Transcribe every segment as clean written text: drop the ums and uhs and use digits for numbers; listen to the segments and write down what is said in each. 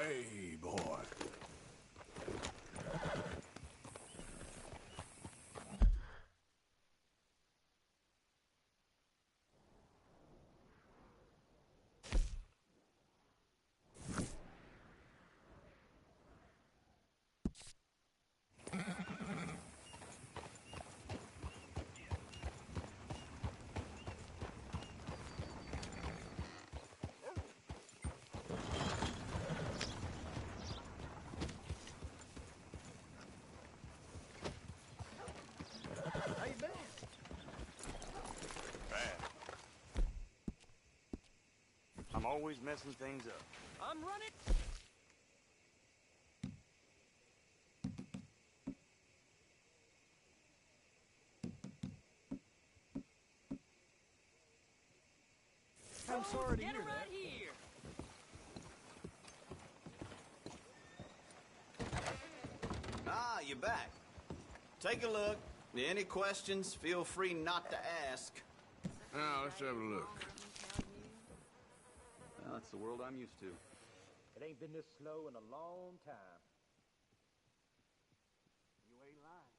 Hey, boy. How you been? Bad. I'm always messing things up. I'm running. I'm sorry to Get hear it that. right here. Ah, you're back. Take a look. Any questions, feel free not to ask. Now, let's have a look. Well, that's the world I'm used to. It ain't been this slow in a long time. You ain't lying.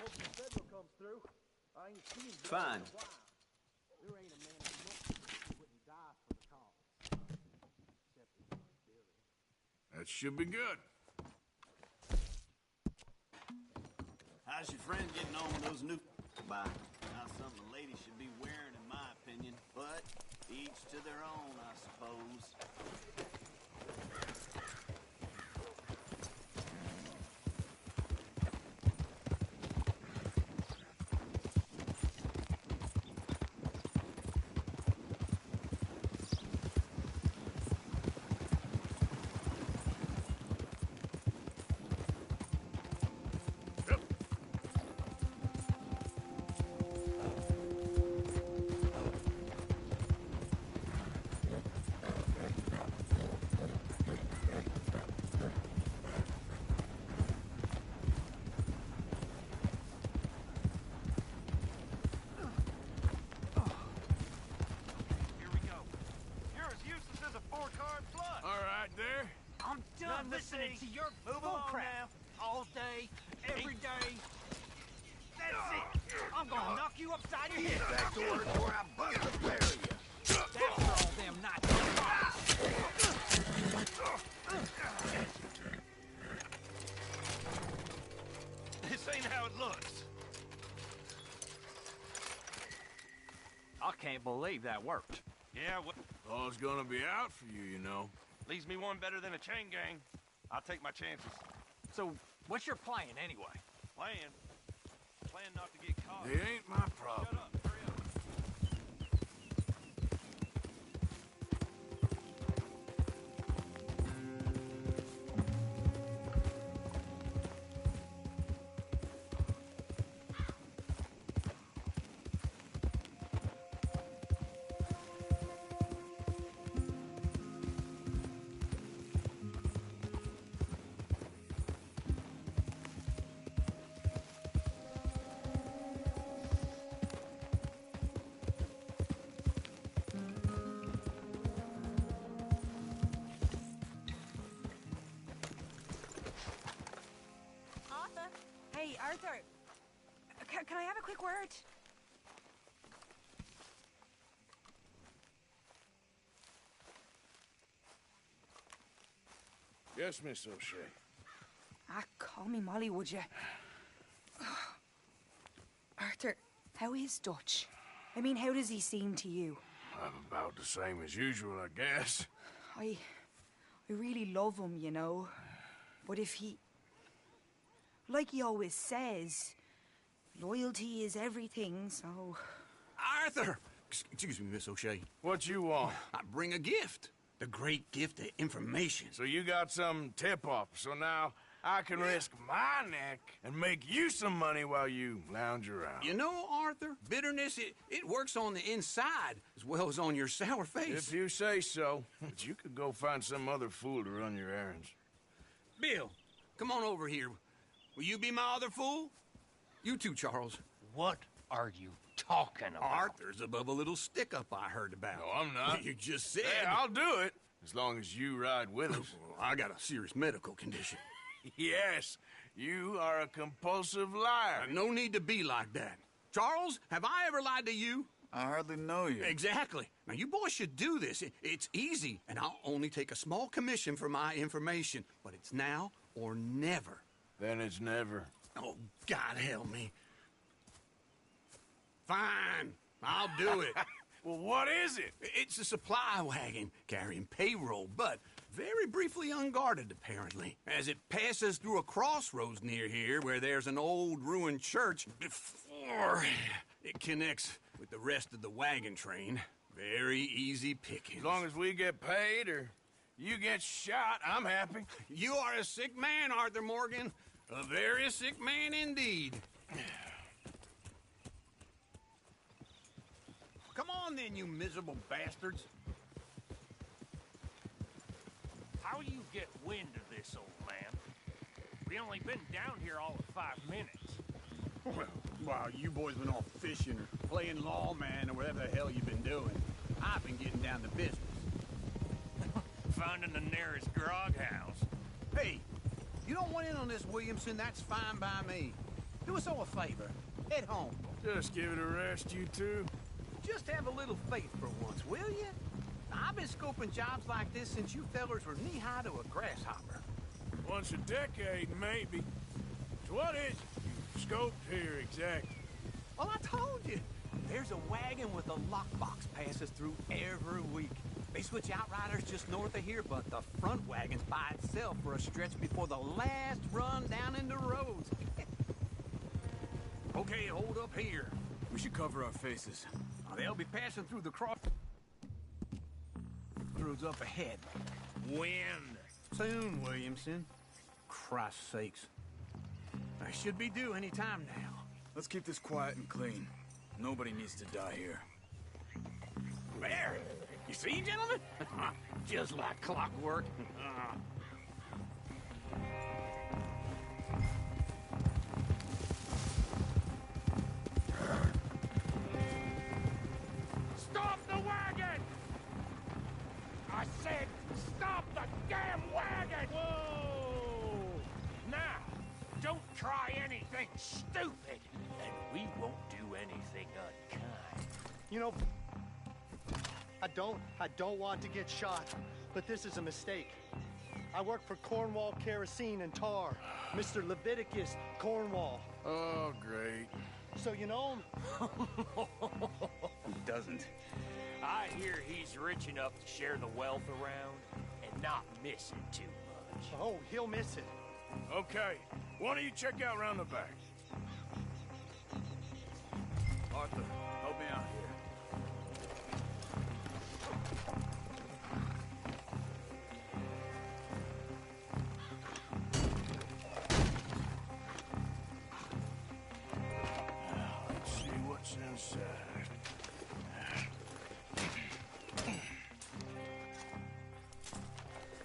Hope the federal comes through. I ain't seen blood Fine. in a while. There ain't a man in the book who wouldn't die for the cause. Except Billy. That should be good. How's your friend getting on with those new... Bye. Not something a lady should be wearing, in my opinion. But each to their own, I suppose. Here we go. You're as useless as a four-card flush. All right, there. I'm done Nothing to listening see. to your Move bull along crap now. all day, every day. That's it. I'm gonna knock you upside your head. Back to work or I bust the pair of you. After all them nights. This ain't how it looks. I can't believe that worked. Yeah, well, Law's gonna be out for you, you know. leaves me one better than a chain gang. I'll take my chances. So, what's your plan anyway? Plan not to get caught. It ain't my Shut problem. up, hurry up. Arthur? Hey, Arthur. Can I have a quick word? Yes, Miss O'Shea. Ah, call me Molly, would you? Arthur, how is Dutch? I mean, how does he seem to you? I'm about the same as usual, I guess. I really love him, you know. But if he... Like he always says, loyalty is everything, so... Arthur! Excuse me, Miss O'Shea. What you want? I bring a gift. The great gift of information. So you got some tip-off, so now I can risk my neck and make you some money while you lounge around. You know, Arthur, bitterness, it works on the inside as well as on your sour face. If you say so. But you could go find some other fool to run your errands. Bill, come on over here. Will you be my other fool? You too, Charles. What are you talking about? Arthur's above a little stick-up I heard about. No, I'm not. You just said... Yeah, I'll do it, as long as you ride with us. Well, I got a serious medical condition. Yes, you are a compulsive liar. No need to be like that. Charles, have I ever lied to you? I hardly know you. Exactly. Now, you boys should do this. It's easy, and I'll only take a small commission for my information. But it's now or never. Then it's never. Oh, God help me. Fine. I'll do it. Well, what is it? It's a supply wagon carrying payroll, but very briefly unguarded, apparently. As it passes through a crossroads near here where there's an old ruined church before it connects with the rest of the wagon train. Very easy pickings. As long as we get paid or you get shot, I'm happy. You are a sick man, Arthur Morgan. A very sick man indeed. Come on then, you miserable bastards. How you get wind of this, old man? We only been down here all of 5 minutes. Well, while you boys been off fishing or playing lawman or whatever the hell you've been doing, I've been getting down to business. Finding the nearest grog house. Hey, you don't want in on this, Williamson, that's fine by me. Do us all a favor. Head home. Just give it a rest, you two. Just have a little faith for once, will you? I've been scoping jobs like this since you fellers were knee-high to a grasshopper. Once a decade, maybe. So what is it you scoped here exactly? Well, I told you. There's a wagon with a lockbox passes through every week. They switch outriders just north of here, but the front wagon's by itself for a stretch before the last run down into roads. Okay, hold up here. We should cover our faces. They'll be passing through the crossroads up ahead. When? Soon, Williamson. Christ's sakes. I should be due any time now. Let's keep this quiet and clean. Nobody needs to die here. There! You see, gentlemen? Just like clockwork. Stop the wagon! I said, stop the damn wagon! Whoa! Now, don't try anything stupid, and we won't do anything unkind. You know, I don't want to get shot, but this is a mistake. I work for Cornwall Kerosene and Tar, Mr. Leviticus Cornwall. Oh, great. So you know him? Who doesn't? I hear he's rich enough to share the wealth around and not miss it too much. Oh, he'll miss it. Okay, why don't you check out round the back? Arthur, help me out here. Let's see what's inside.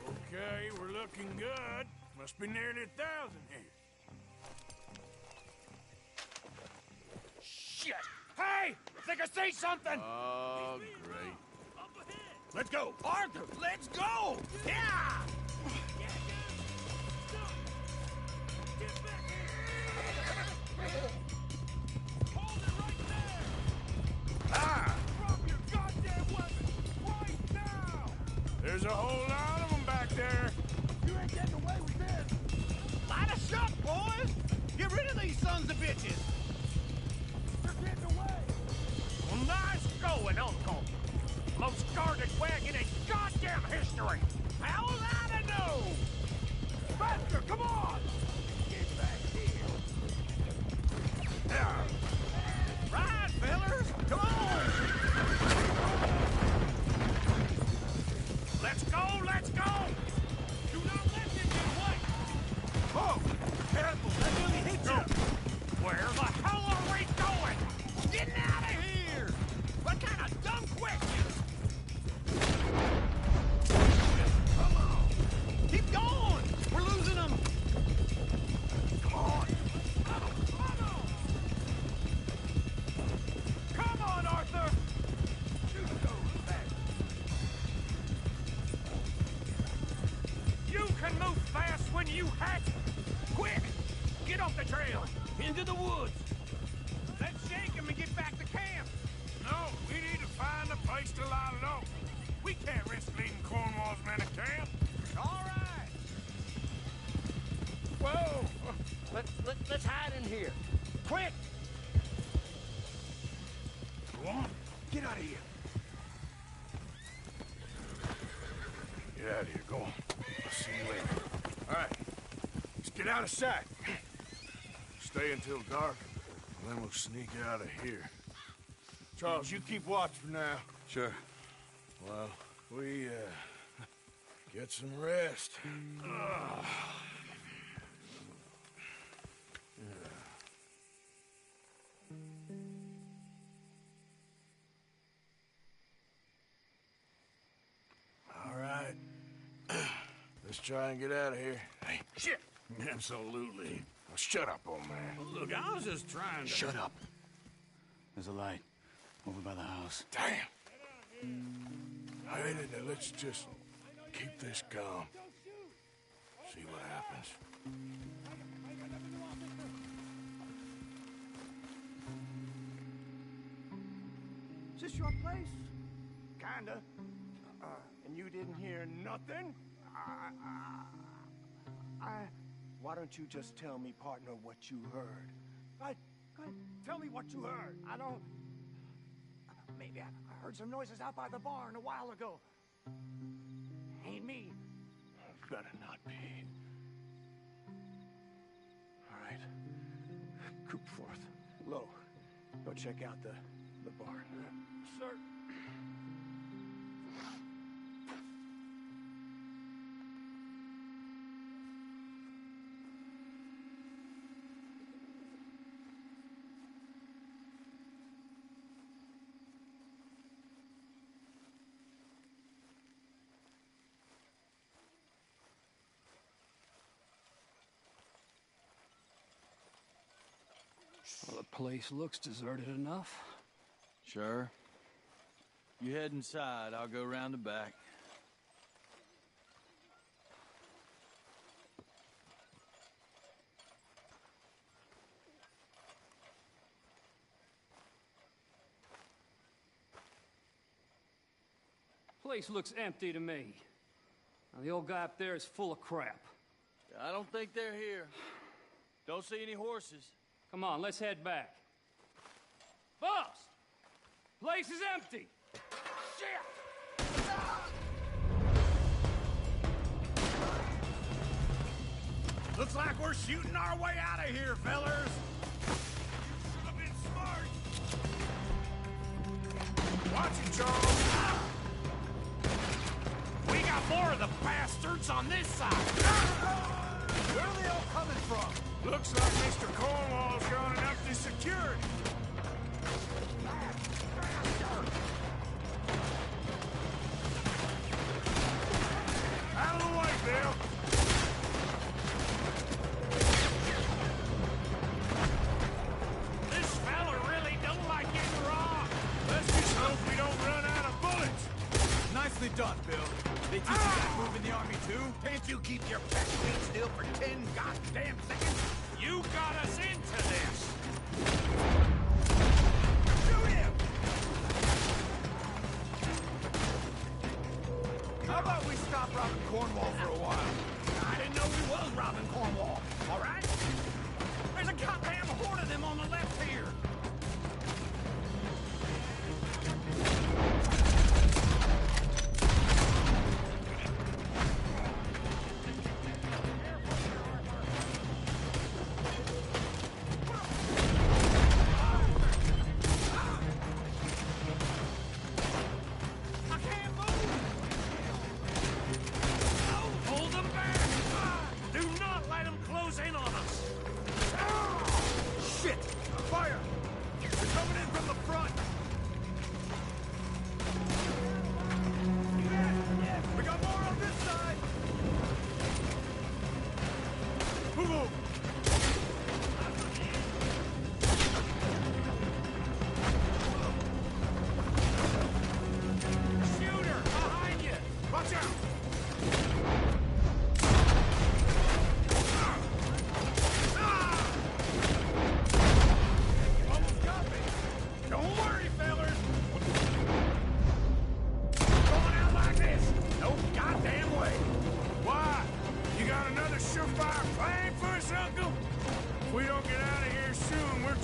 Okay, we're looking good. Must be nearly 1,000 here. Shit! Hey! Think I see something! Oh, great. Let's go! Arthur, let's go! Yeah! Ah! Drop your goddamn weapon! Right now! There's a whole lot of them back there. You ain't getting away with this! Light us up, boys! Get rid of these sons of bitches! You're getting away! Well, nice going, Uncle! Most guarded wagon in goddamn history! How's I to know? Faster, come on! Get back here! Yeah. Right, fellers! Come on! Let's go, let's go! Do not let them get away! Oh! Careful, that nearly hit you! Where the hell are we going? Getting out of here! What kind of dumb questions? Come on! Keep going! We're losing them! Come on! Come on! can move fast when you hatch. Quick! Get off the trail! Into the woods! Let's shake him and get back to camp! No, we need to find a place to lie low. We can't risk leaving Cornwall's men at camp. All right! Whoa! Let's hide in here. Quick! Go on, get out of here. Get out of here, go on. I'll see you later. All right, let's get out of sight. Stay until dark, and then we'll sneak out of here. Charles, you keep watch for now. Sure. Well, we, get some rest. All right. Let's try and get out of here. Hey, shit! Absolutely. Now shut up, old man. Look, I was just trying to... Shut up. There's a light over by the house. Damn! All right, now let's just keep this calm. See what happens. Is this your place? Kinda. And you didn't hear nothing? Why don't you just tell me, partner, what you heard? Go ahead, tell me what you heard. I don't... Maybe I heard some noises out by the barn a while ago. Ain't me. Better not be. All right. Coop forth. Low, go check out the barn. Sir. Well, the place looks deserted enough. Sure. You head inside, I'll go round the back. Place looks empty to me. Now, the old guy up there is full of crap. I don't think they're here. Don't see any horses. Come on, let's head back. Boss! Place is empty! Shit! Looks like we're shooting our way out of here, fellers. Should have been smart. Watch it, Charles. We got more of the bastards on this side! Where are they all coming from? Looks like Mr. Cornwall's gone enough to security. Out of the way, Bill. This fella really don't like getting robbed. Let's just hope we don't run out of bullets. Nicely done, Bill. They teach you that move in the army, too? Can't you keep your pet feet still for 10 goddamn seconds? You got us into this. Shoot him! How about we stop robbing Cornwall for a while? I didn't know we was robbing Cornwall. All right? There's a goddamn horde of them on the left here. Shit! Fire!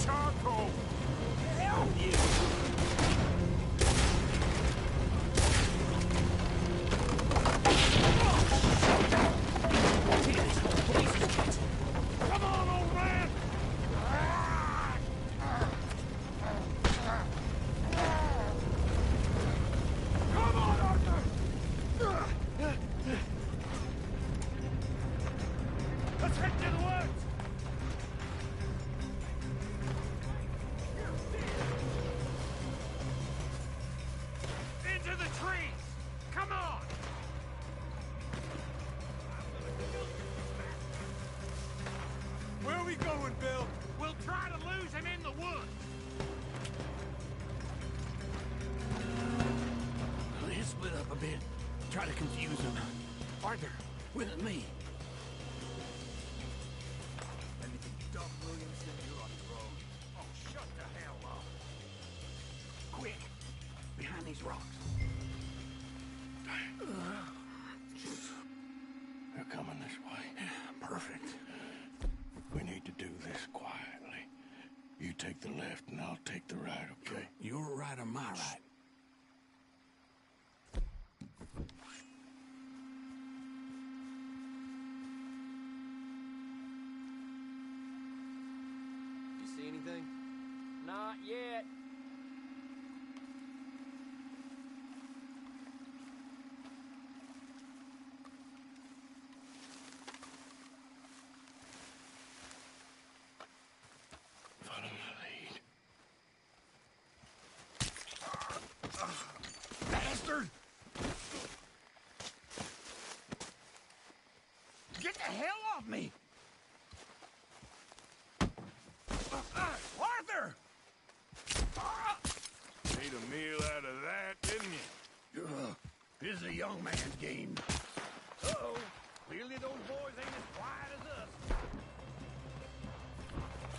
charcoal. Hell you! Come on, old man! Come on, Arthur! Let's head to the woods! Into the trees! Come on! Where are we going, Bill? We'll try to lose him in the woods! Let's split up a bit. Try to confuse him. Arthur, with me. Doc Williamson, you're on your own. Oh, shut the hell up! Quick! Behind these rocks. They're coming this way. Perfect. We need to do this quietly. You take the left and I'll take the right, okay? Your right or my right? You see anything? Not yet. Follow my lead. Bastard! Get the hell off me! Arthur! Made a meal out of that, didn't you? This is a young man's game. Uh-oh. Clearly those boys ain't as quiet as us.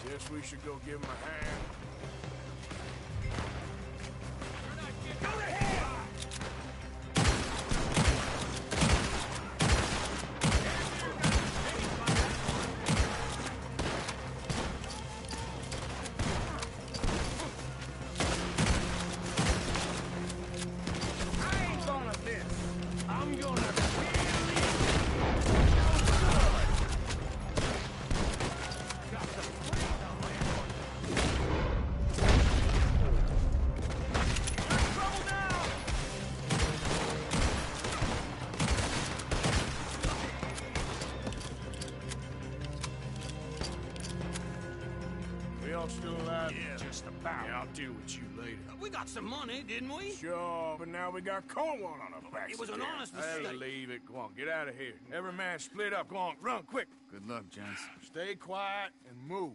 Guess we should go give him a hand. Go to hell! I ain't gonna miss. I'm gonna really got some freedom on my trouble now! We all still alive? Yeah. Just about. Yeah, I'll deal with you later. We got some money, didn't we? Sure, but now we got Cornwall on our backs. It was an again. honest Hey, mistake. leave it. Go on, get out of here. Every man split up. Go on, run quick. Good luck, gents. Stay quiet and move.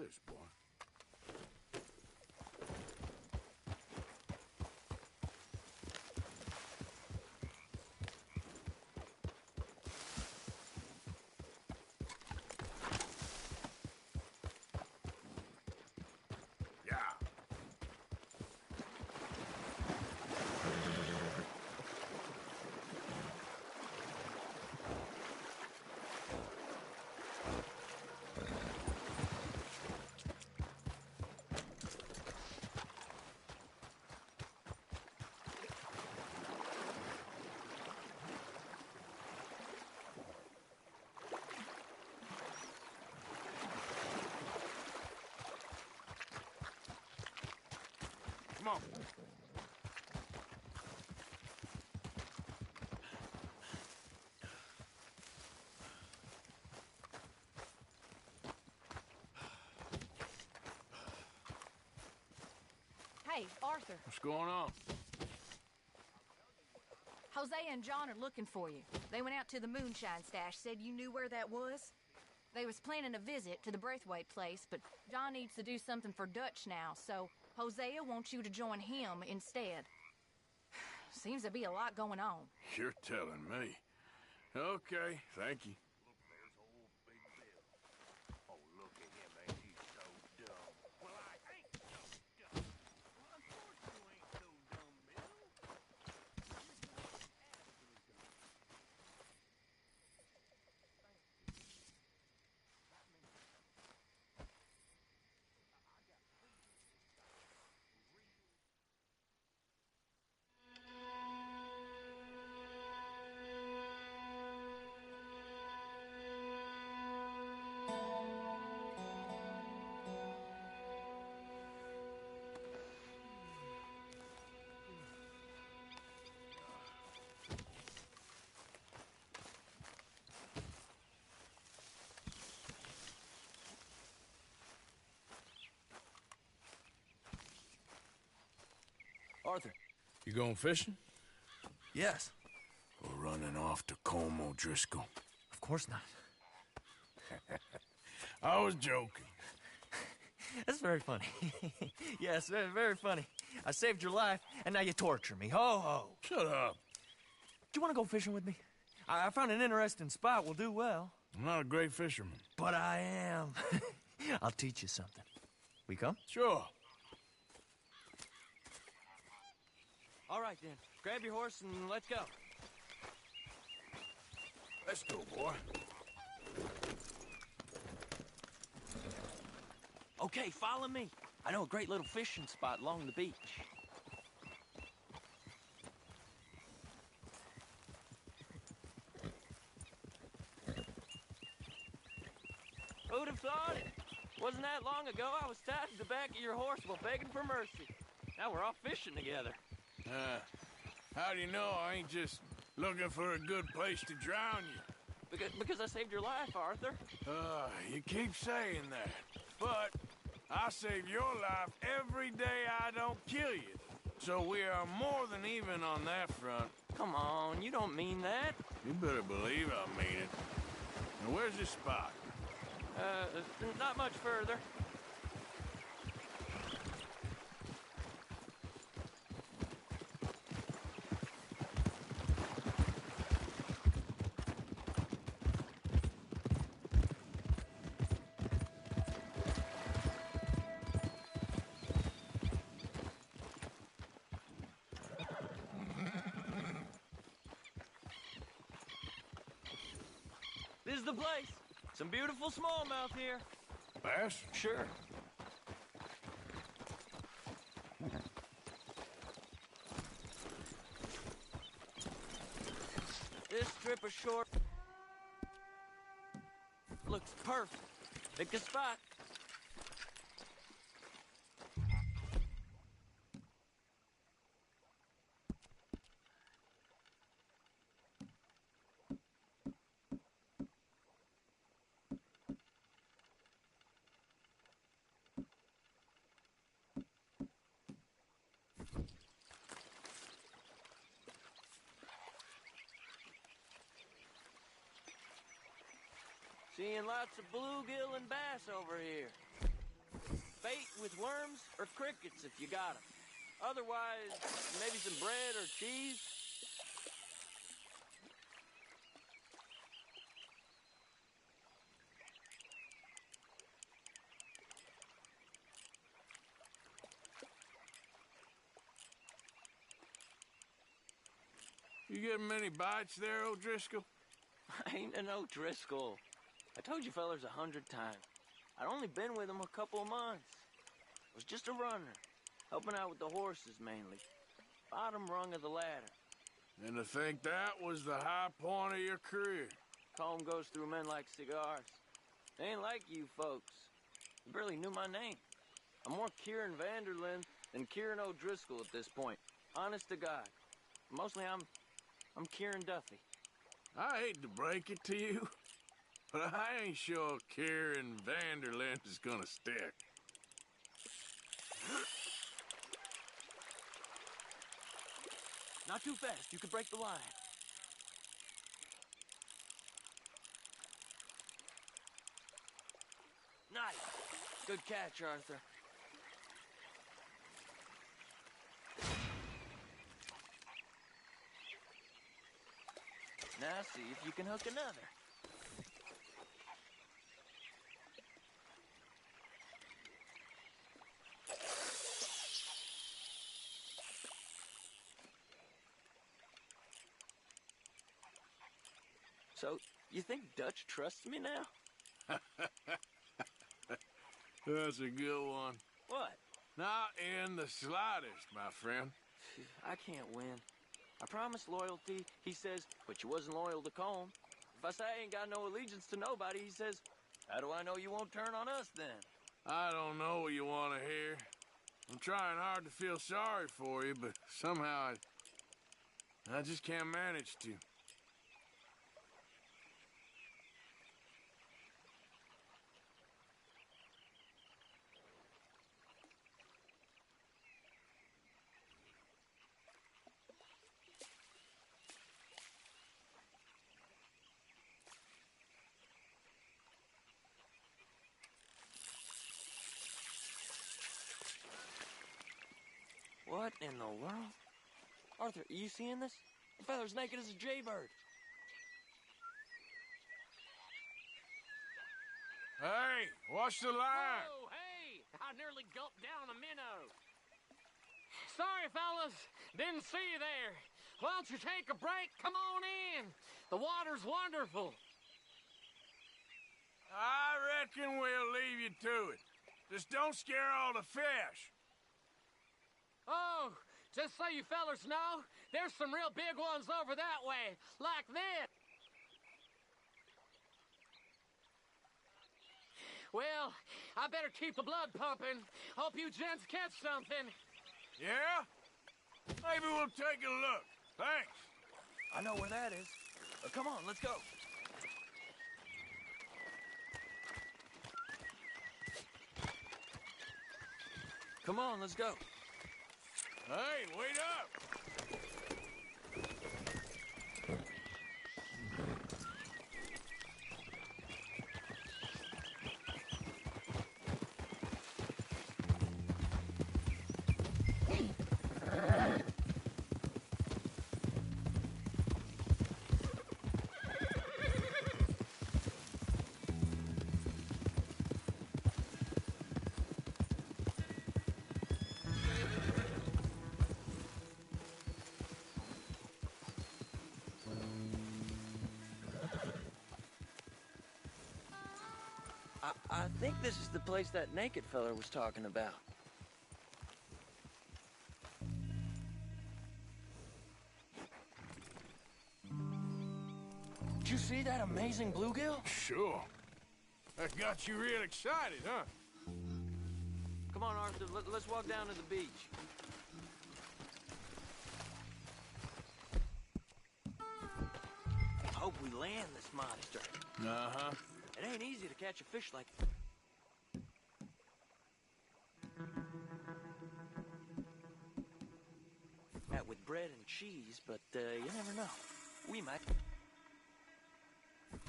this, boy. Yeah. Come on. Hey, Arthur. What's going on? Jose and John are looking for you. They went out to the moonshine stash, said you knew where that was. They was planning a visit to the Braithwaite place, but John needs to do something for Dutch now, so Hosea wants you to join him instead. Seems to be a lot going on. You're telling me. Okay, thank you. Look, there's old Big Bill. Oh, look at him, ain't he so dumb? Well, I ain't so dumb. Well, of course you ain't so dumb, Bill. Arthur. You going fishing? Yes. Or running off to Colm O'Driscoll? Of course not. I was joking. That's very funny. Yes, very, very funny. I saved your life, and now you torture me. Ho, ho. Shut up. Do you want to go fishing with me? I found an interesting spot. We'll do well. I'm not a great fisherman. But I am. I'll teach you something. We come? Sure. All right, then. Grab your horse and let's go. Let's go, boy. Okay, follow me. I know a great little fishing spot along the beach. Who'd have thought it? Wasn't that long ago I was tied to the back of your horse while begging for mercy. Now we're off fishing together. How do you know I ain't just looking for a good place to drown you? Because I saved your life, Arthur. You keep saying that. But I save your life every day I don't kill you. So we are more than even on that front. Come on, you don't mean that. You better believe I mean it. Now, where's this spot? Not much further. This is the place. Some beautiful smallmouth here. Bass? Sure. This strip of shore looks perfect. Pick a spot. Seeing lots of bluegill and bass over here. bait with worms or crickets if you got 'em. Otherwise, maybe some bread or cheese. You getting many bites there, O'Driscoll? I ain't an O'Driscoll. I told you fellers 100 times. I'd only been with him a couple of months. Was just a runner, helping out with the horses mainly. Bottom rung of the ladder. And to think that was the high point of your career. Comb goes through men like cigars. They ain't like you folks. You barely knew my name. I'm more Kieran Vanderlyn than Kieran O'Driscoll at this point. Honest to God. Mostly I'm Kieran Duffy. I hate to break it to you, but I ain't sure Kieran Vanderlyn is gonna stick. Not too fast, you could break the line. Nice. Good catch, Arthur. Now see if you can hook another. So, you think Dutch trusts me now? That's a good one. What? Not in the slightest, my friend. I can't win. I promised loyalty, he says, but you wasn't loyal to Combe. If I say I ain't got no allegiance to nobody, he says, how do I know you won't turn on us then? I don't know what you want to hear. I'm trying hard to feel sorry for you, but somehow I just can't manage to. What in the world? Arthur, are you seeing this? The feather's naked as a jaybird. Hey, watch the line! Oh, hey! I nearly gulped down a minnow. Sorry, fellas. Didn't see you there. Why don't you take a break? Come on in. The water's wonderful. I reckon we'll leave you to it. Just don't scare all the fish. Oh, just so you fellers know, there's some real big ones over that way, like this. Well, I better keep the blood pumping. Hope you gents catch something. Yeah? Maybe we'll take a look. Thanks. I know where that is. Come on, let's go. Come on, let's go. Hey, wait up! I think this is the place that naked feller was talking about. Did you see that amazing bluegill? Sure. That got you real excited, huh? Come on, Arthur, let's walk down to the beach. I hope we land this monster. Uh-huh. It ain't easy to catch a fish like... that with bread and cheese, but you never know. We might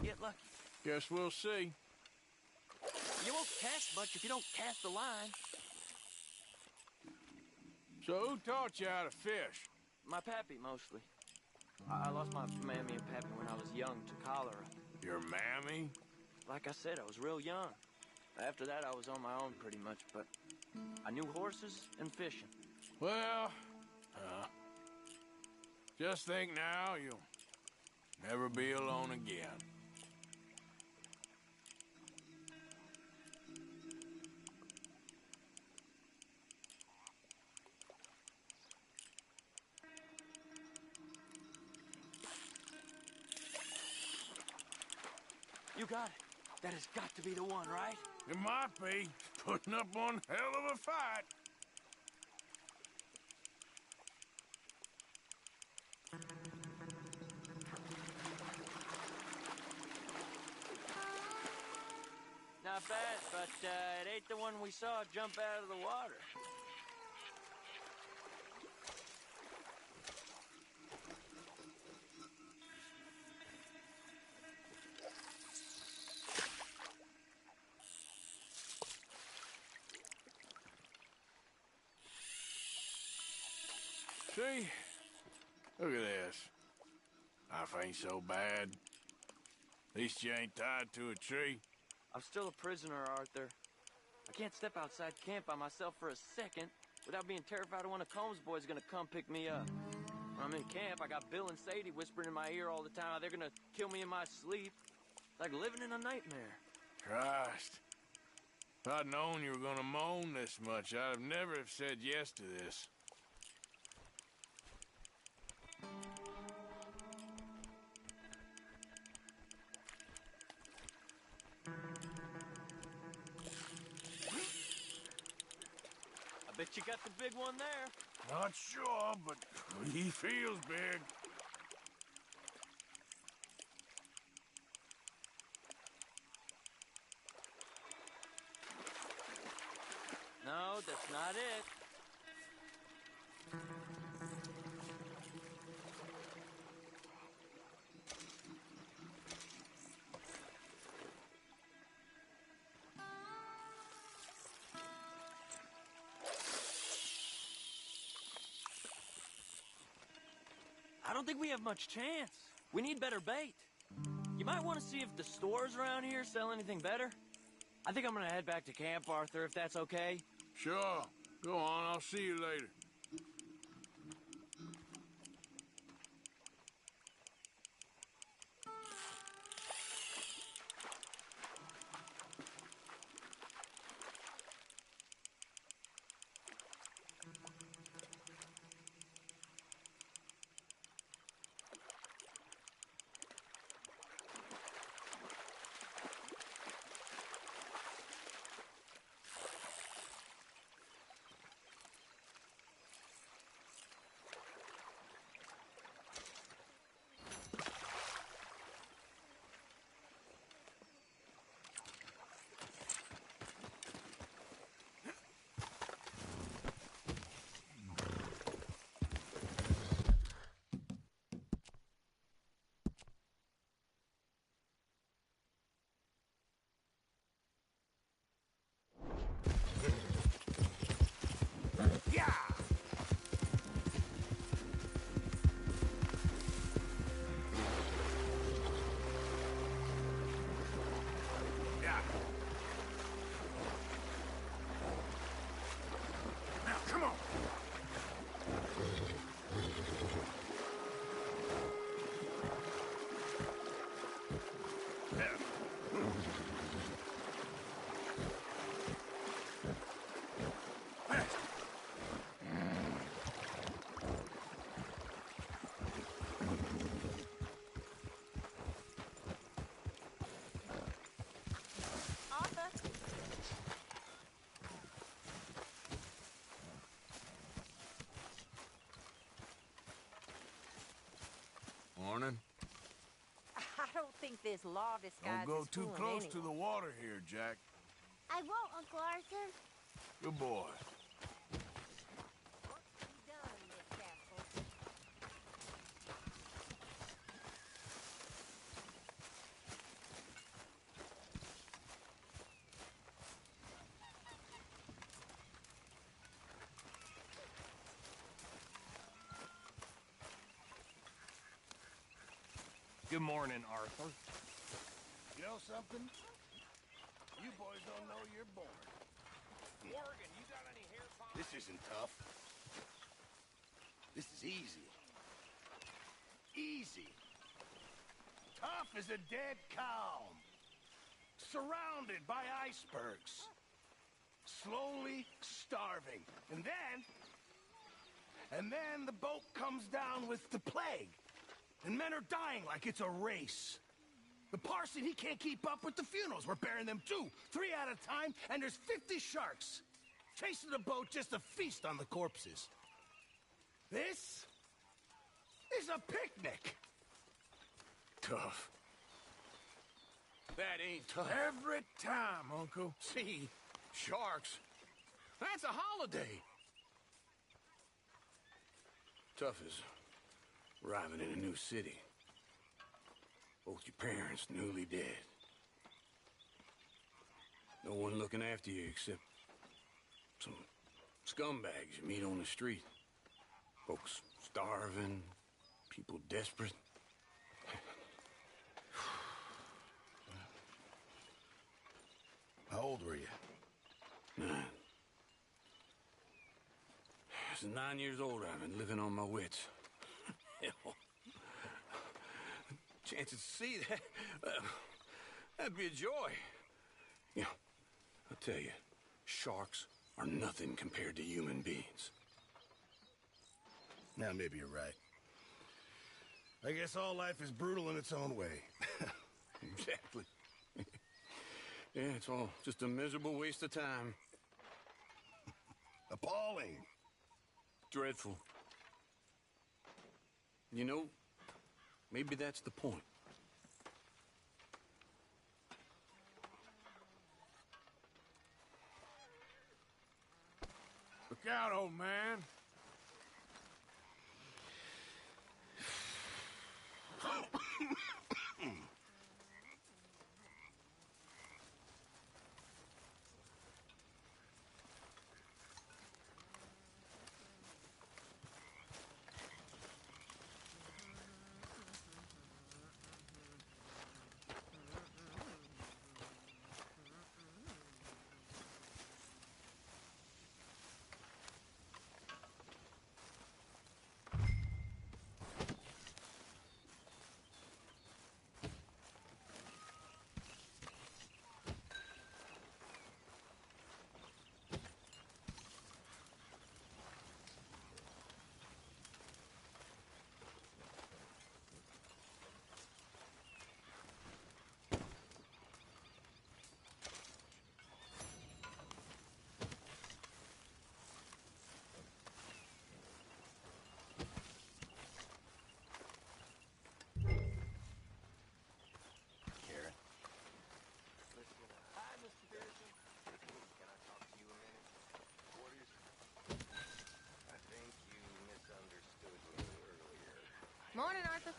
get lucky. Guess we'll see. You won't cast much if you don't cast the line. So who taught you how to fish? My pappy, mostly. I lost my mammy and pappy when I was young to cholera. Your mammy? Like I said, I was real young. After that, I was on my own pretty much, but I knew horses and fishing. Well, just think now, you'll never be alone again. You got it. That has got to be the one, right? It might be. Putting up one hell of a fight. Not bad, but it ain't the one we saw jump out of the water. See? Look at this. Life ain't so bad. At least you ain't tied to a tree. I'm still a prisoner, Arthur. I can't step outside camp by myself for a second without being terrified of one of Combs' boys gonna come pick me up. When I'm in camp, I got Bill and Sadie whispering in my ear all the time how they're gonna kill me in my sleep. Like living in a nightmare. Christ. If I'd known you were gonna moan this much, I'd have never have said yes to this. I bet you got the big one there. Not sure, but he feels big. No, that's not it. I don't think we have much chance. We need better bait. You might want to see if the stores around here sell anything better. I think I'm gonna head back to camp, Arthur, if that's okay. Sure. Go on, I'll see you later. Morning. I don't think this law disguise Don't go is too fooling close anyone. to the water here, Jack. I won't, Uncle Arthur. Good boy. What's to be done, Miss Castle? Good morning, Arthur. You know something? You boys don't know you're born. Morgan, you got any hair polish? This isn't tough. This is easy. Easy. Tough as a dead calm. Surrounded by icebergs. Slowly starving. And then the boat comes down with the plague. And men are dying like it's a race. The parson, he can't keep up with the funerals. We're burying them 2, 3 at a time, and there's 50 sharks chasing the boat just to feast on the corpses. This is a picnic. Tough. That ain't tough. Every time, Uncle. See, sharks. That's a holiday. Tough is arriving in a new city. Both your parents newly dead. No one looking after you except some scumbags you meet on the street. Folks starving, people desperate. How old were you? 9. Since 9 years old, I've been living on my wits. Hell. Chances to see that, that'd be a joy. You know, I'll tell you, sharks are nothing compared to human beings. Now, maybe you're right. I guess all life is brutal in its own way. Exactly. Yeah, it's all just a miserable waste of time. Appalling. Dreadful. You know, maybe that's the point. Look out, old man. Morning, Arthur.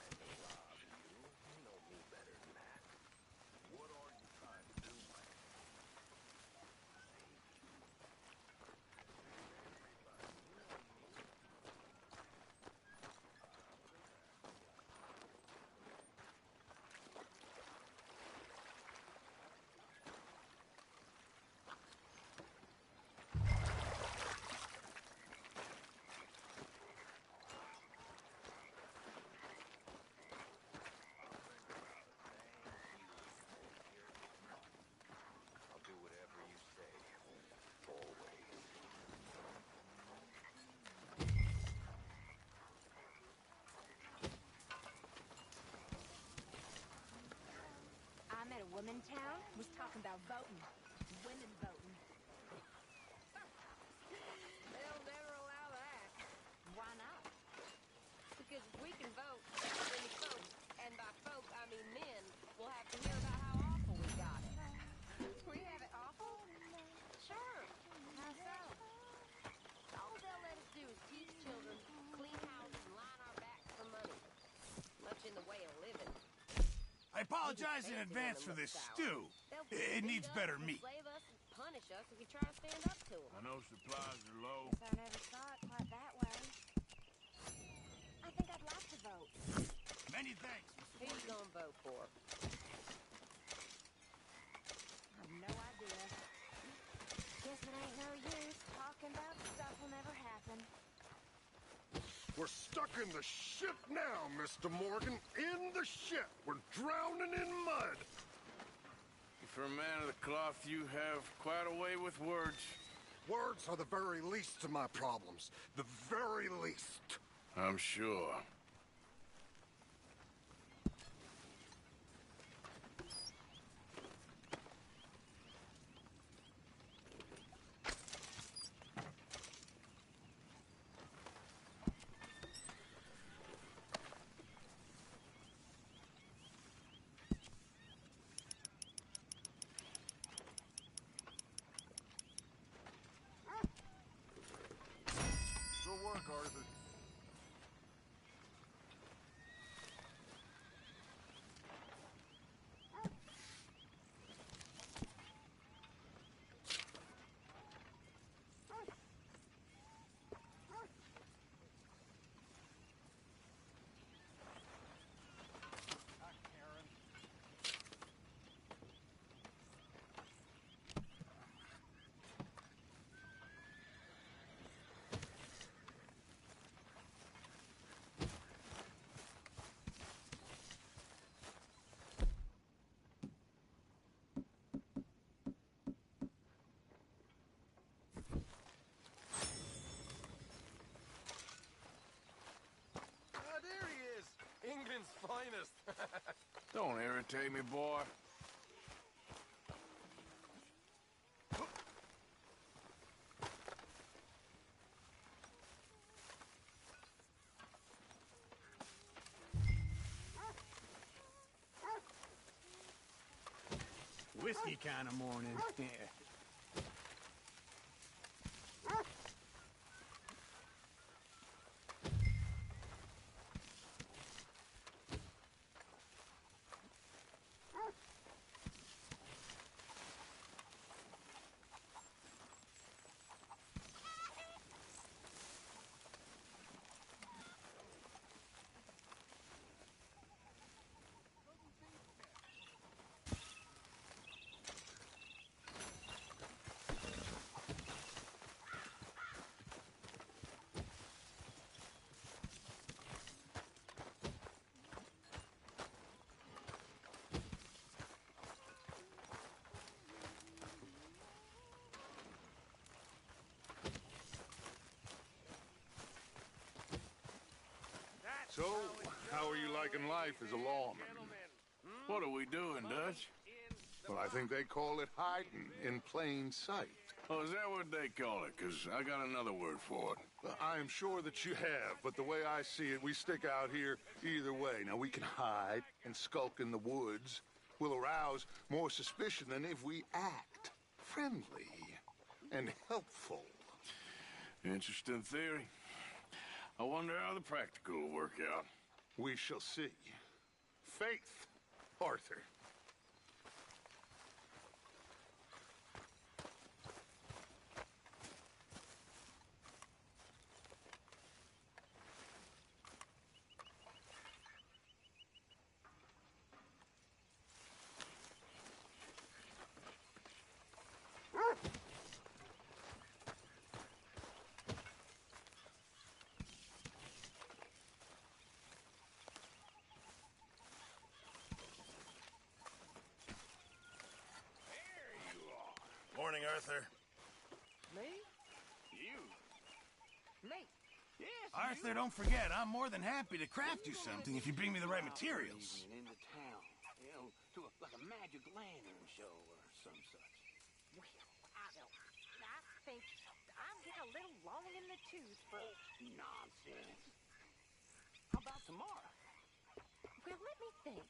Woman town was talking about voting. Women voting. They'll never allow that. Why not? Because if we can vote, then the folks, and by folk I mean men, will have to hear about how awful we got it. We have it awful? Sure. How so? All they'll let us do is teach children, clean houses, and line our backs for money. Much in the way of living. I apologize in advance for this stew. It needs better meat. Slave us and punish us if we try to stand up to them. I know supplies are low. Guess I never saw it quite that way. I think I'd like to vote. Many thanks, Mr. Who's gonna stuck in the shit now, Mr. Morgan. In the shit. We're drowning in mud. For a man of the cloth, you have quite a way with words. Words are the very least of my problems. The very least. I'm sure. Good work, Arthur. There he is. England's finest. Don't irritate me, boy. Whiskey kind of morning. Yeah. So, how are you liking life as a lawman? What are we doing, Dutch? Well, I think they call it hiding in plain sight. Oh, is that what they call it? Because I got another word for it. Well, I am sure that you have, but the way I see it, we stick out here either way. Now, we can hide and skulk in the woods. We'll arouse more suspicion than if we act friendly and helpful. Interesting theory. I wonder how the practical will work out. We shall see. Faith, Arthur. Morning, Arthur. Me? You? Me? Yes, Arthur, don't forget, I'm more than happy to craft you something if you bring me the right materials. Into town, you know, to like a magic lantern show or some such. Well, I think I'm getting a little long in the tooth for... Nonsense. How about tomorrow? Well, let me think.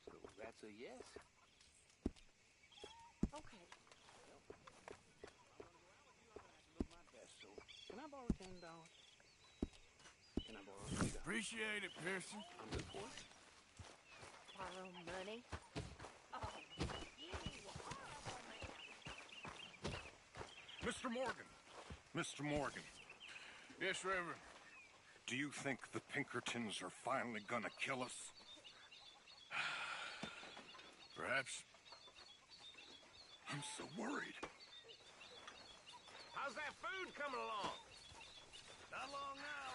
So that's a yes? Okay. So, can I borrow $10? Can I borrow $2? Appreciate it, Pearson. I'm good for it. Borrow money? Oh, you horrible man. Mr. Morgan. Mr. Morgan. Yes, Reverend. Do you think the Pinkertons are finally gonna kill us? Perhaps. I'm so worried. How's that food coming along? Not long now.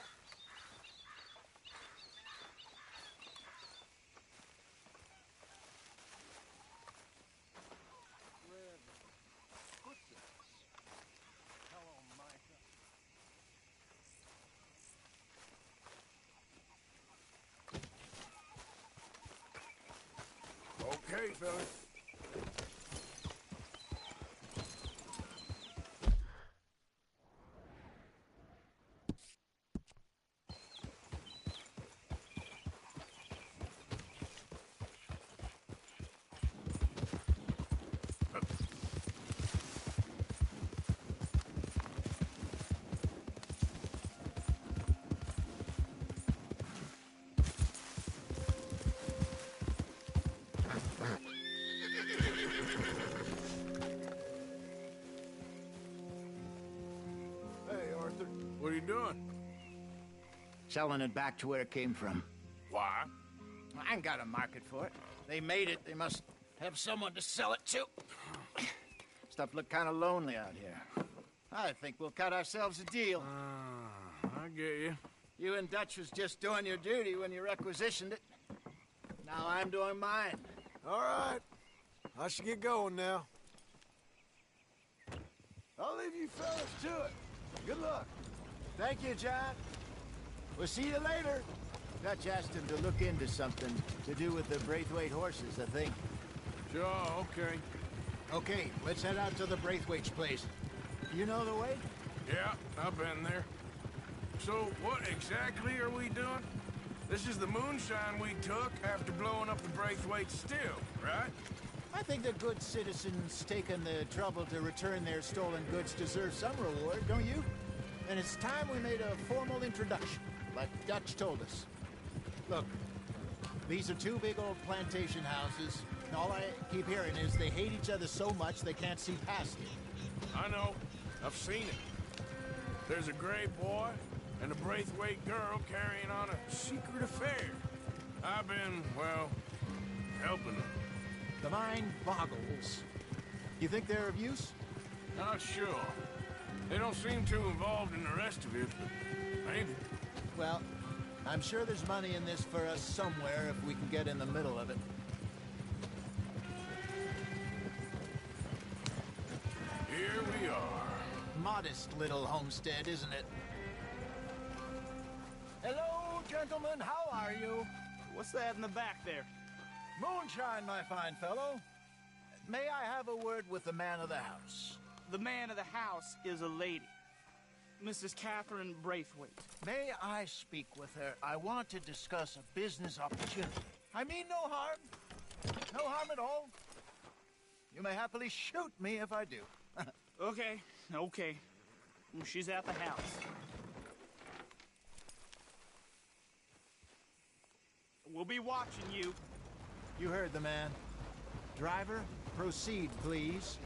Wait, fellas. What are you doing? Selling it back to where it came from. Why? I ain't got a market for it. They made it. They must have someone to sell it to. Stuff look kind of lonely out here. I think we'll cut ourselves a deal. I get you. You and Dutch was just doing your duty when you requisitioned it. Now I'm doing mine. All right. I should get going now. I'll leave you fellas to it. Good luck. Thank you, John. We'll see you later. Dutch asked him to look into something to do with the Braithwaite horses, I think. Sure, okay. Okay, let's head out to the Braithwaite's place. You know the way? Yeah, I've been there. So, what exactly are we doing? This is the moonshine we took after blowing up the Braithwaite still, right? I think the good citizens taking the trouble to return their stolen goods deserve some reward, don't you? And it's time we made a formal introduction, like Dutch told us. Look, these are two big old plantation houses, and all I keep hearing is they hate each other so much they can't see past it. I know. I've seen it. There's a gray boy and a Braithwaite girl carrying on a secret affair. I've been, well, helping them. The mind boggles. You think they're of use? Not sure. They don't seem too involved in the rest of it, but maybe. Well, I'm sure there's money in this for us somewhere if we can get in the middle of it. Here we are. Modest little homestead, isn't it? Hello, gentlemen. How are you? What's that in the back there? Moonshine, my fine fellow. May I have a word with the man of the house? The man of the house is a lady. Mrs. Catherine Braithwaite. May I speak with her? I want to discuss a business opportunity. I mean no harm. No harm at all. You may happily shoot me if I do. Okay. She's at the house. We'll be watching you. You heard the man. Driver, proceed, please.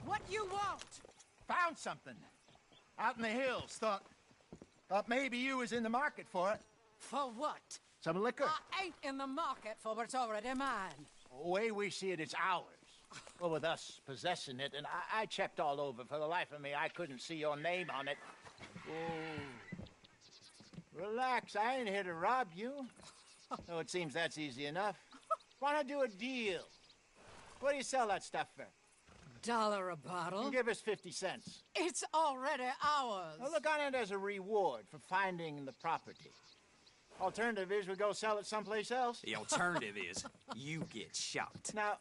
What you want? Found something. Out in the hills. Thought maybe you was in the market for it. For what? Some liquor. I ain't in the market for what's already mine. The way we see it, it's ours. Well, with us possessing it, and I checked all over. For the life of me, I couldn't see your name on it. Oh. Relax, I ain't here to rob you. No, it seems that's easy enough. Wanna do a deal? What do you sell that stuff for? $1 a bottle? Give us 50 cents. It's already ours. Well, look on it as a reward for finding the property. Alternative is we go sell it someplace else. The alternative is you get shot. Now,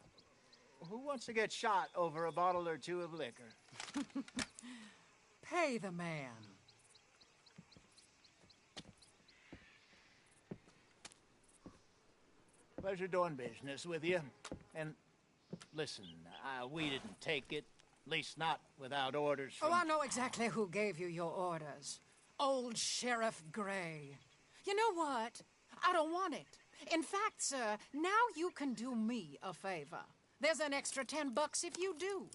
who wants to get shot over a bottle or two of liquor? Pay the man. Pleasure doing business with you. And listen, we didn't take it. At least not without orders from... Oh, I know exactly who gave you your orders. Old Sheriff Gray. You know what? I don't want it. In fact, sir, now you can do me a favor. There's an extra $10 if you do.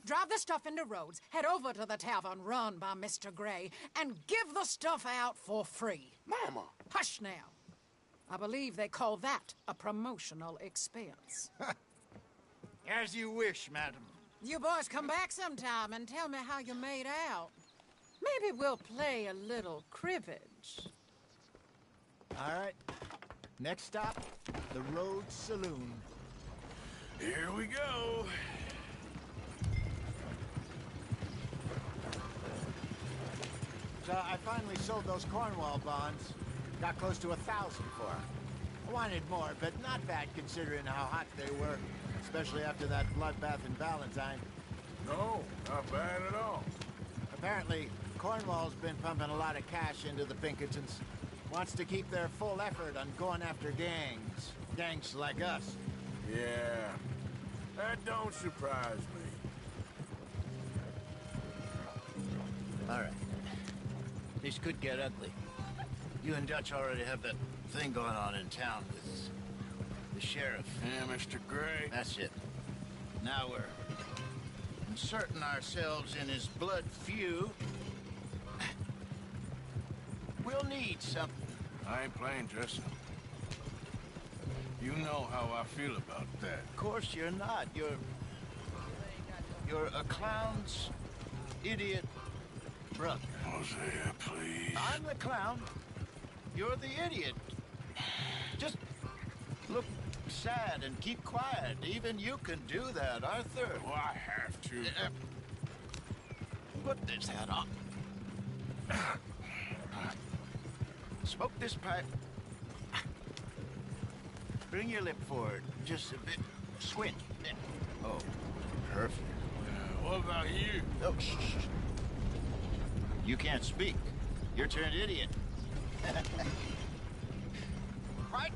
Drive the stuff into Rhodes, head over to the tavern run by Mr. Gray, and give the stuff out for free. Mama! Hush now. I believe they call that a promotional expense. As you wish, madam. You boys come back sometime and tell me how you made out. Maybe we'll play a little cribbage. All right. Next stop, the Road Saloon. Here we go. So I finally sold those Cornwall bonds. Got close to 1,000 for them. I wanted more, but not bad considering how hot they were, especially after that bloodbath in Valentine. No, not bad at all. Apparently, Cornwall's been pumping a lot of cash into the Pinkertons. Wants to keep their full effort on going after gangs. Gangs like us. Yeah, that don't surprise me. All right. This could get ugly. You and Dutch already have that thing going on in town with the sheriff. Yeah, Mr. Gray. That's it. Now we're inserting ourselves in his blood feud. We'll need something. I ain't playing, Tristan. You know how I feel about that. Of course you're not. You're a clown's idiot brother. Hosea, please. I'm the clown. You're the idiot. Just look sad and keep quiet. Even you can do that, Arthur. Oh, I have to. Put this hat on. Smoke this pipe. Bring your lip forward. Just a bit. Squint. Oh, perfect. What about you? Oh, shh, shh. You can't speak. You're turned idiot. Right?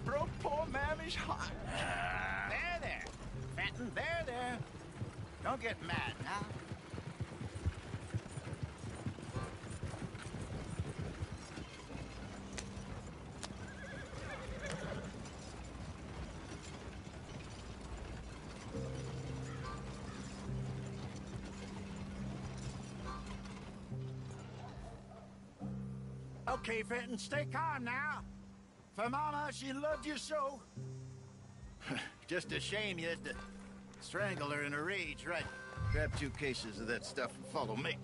Broke poor Mammy's heart. There. Fenton, there. Don't get mad now. Okay, Fenton, stay calm now. For Mama, she loved you so. Just a shame you had to strangle her in a rage, right? Grab 2 cases of that stuff and follow me.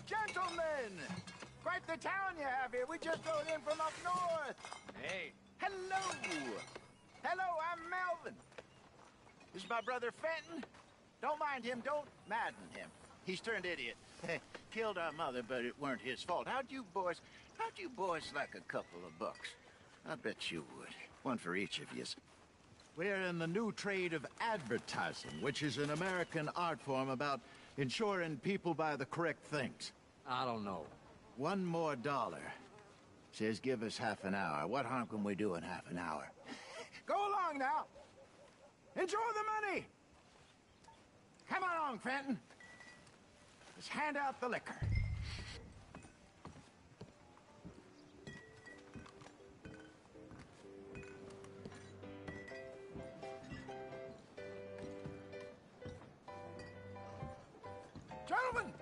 Gentlemen! Quite the town you have here. We just rode in from up north. Hey. Hello. Hello, I'm Melvin. This is my brother Fenton. Don't mind him. Don't madden him. He's turned idiot. Killed our mother, but it weren't his fault. How'd you boys like a couple of bucks? I bet you would. One for each of you. We're in the new trade of advertising, which is an American art form about ensuring people buy the correct things. I don't know. $1 more. Says give us half an hour. What harm can we do in half an hour? Go along now. Enjoy the money. Come along, Fenton. Let's hand out the liquor. Gentlemen!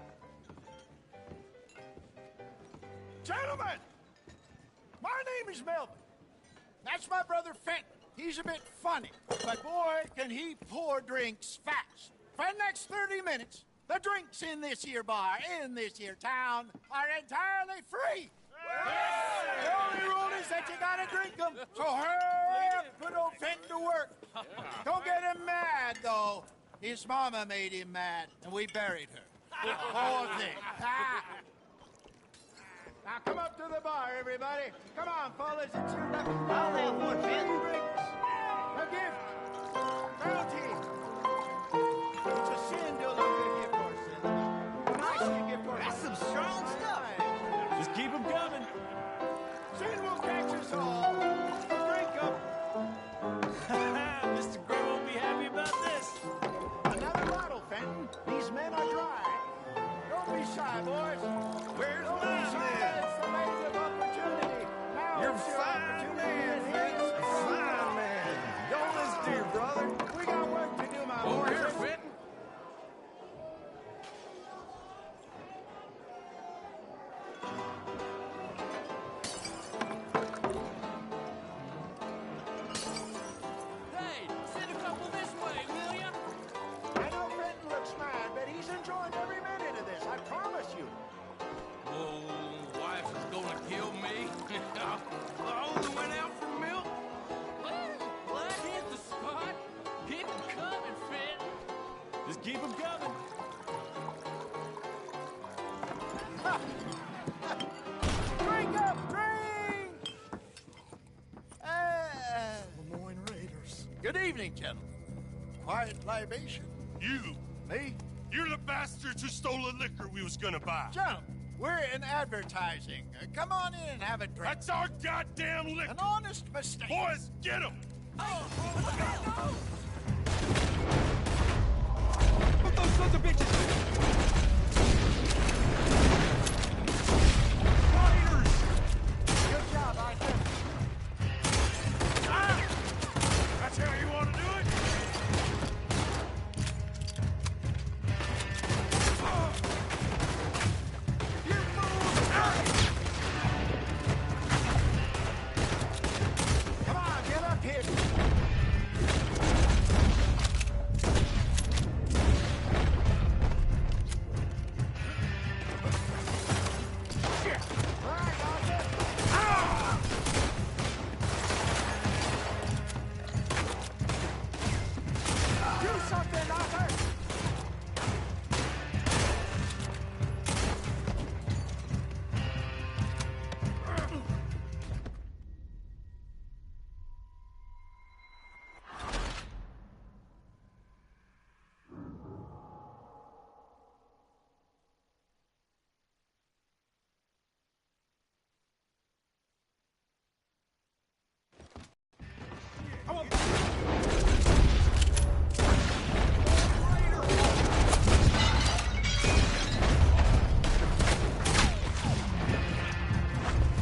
Gentlemen! My name is Melvin. That's my brother Fenton. He's a bit funny, but boy, can he pour drinks fast. For the next 30 minutes, the drinks in this here bar, in this here town, are entirely free. The only rule is that you gotta drink them. So hurry up, put old Fenton to work. Don't get him mad, though. His mama made him mad, and we buried her. Poor thing. Now come up to the bar, everybody. Come on, fellas, it's your lucky day. I'll have one, Fenton. A gift. Bounty. It's a sin to look at gift horse. Nice gift horse. That's some strong stuff. Just keep them coming. Sin will catch us all. Drink up. Mr. Gray won't be happy about this. Another bottle, Fenton. These men are dry. Don't be shy, boys. Where's Don't be mine, shy. then? It's the maze of opportunity. Now You're it's your fine, opportunity. man, Fenton. Fine, man. Don't listen to your brother. We got work to do, my boys. Over here, Fenton. Keep them coming. Drink up, drink! Lemoyne Raiders. Good evening, gentlemen. Quiet libation. You! Me? You're the bastards who stole the liquor we was gonna buy. Gentlemen, we're in advertising. Come on in and have a drink. That's our goddamn liquor! An honest mistake. Boys, get him! Put those sons of bitches! Fighters! Good job, Arthur. That's how you want to do it? Come on, get up here. Do something, Arthur!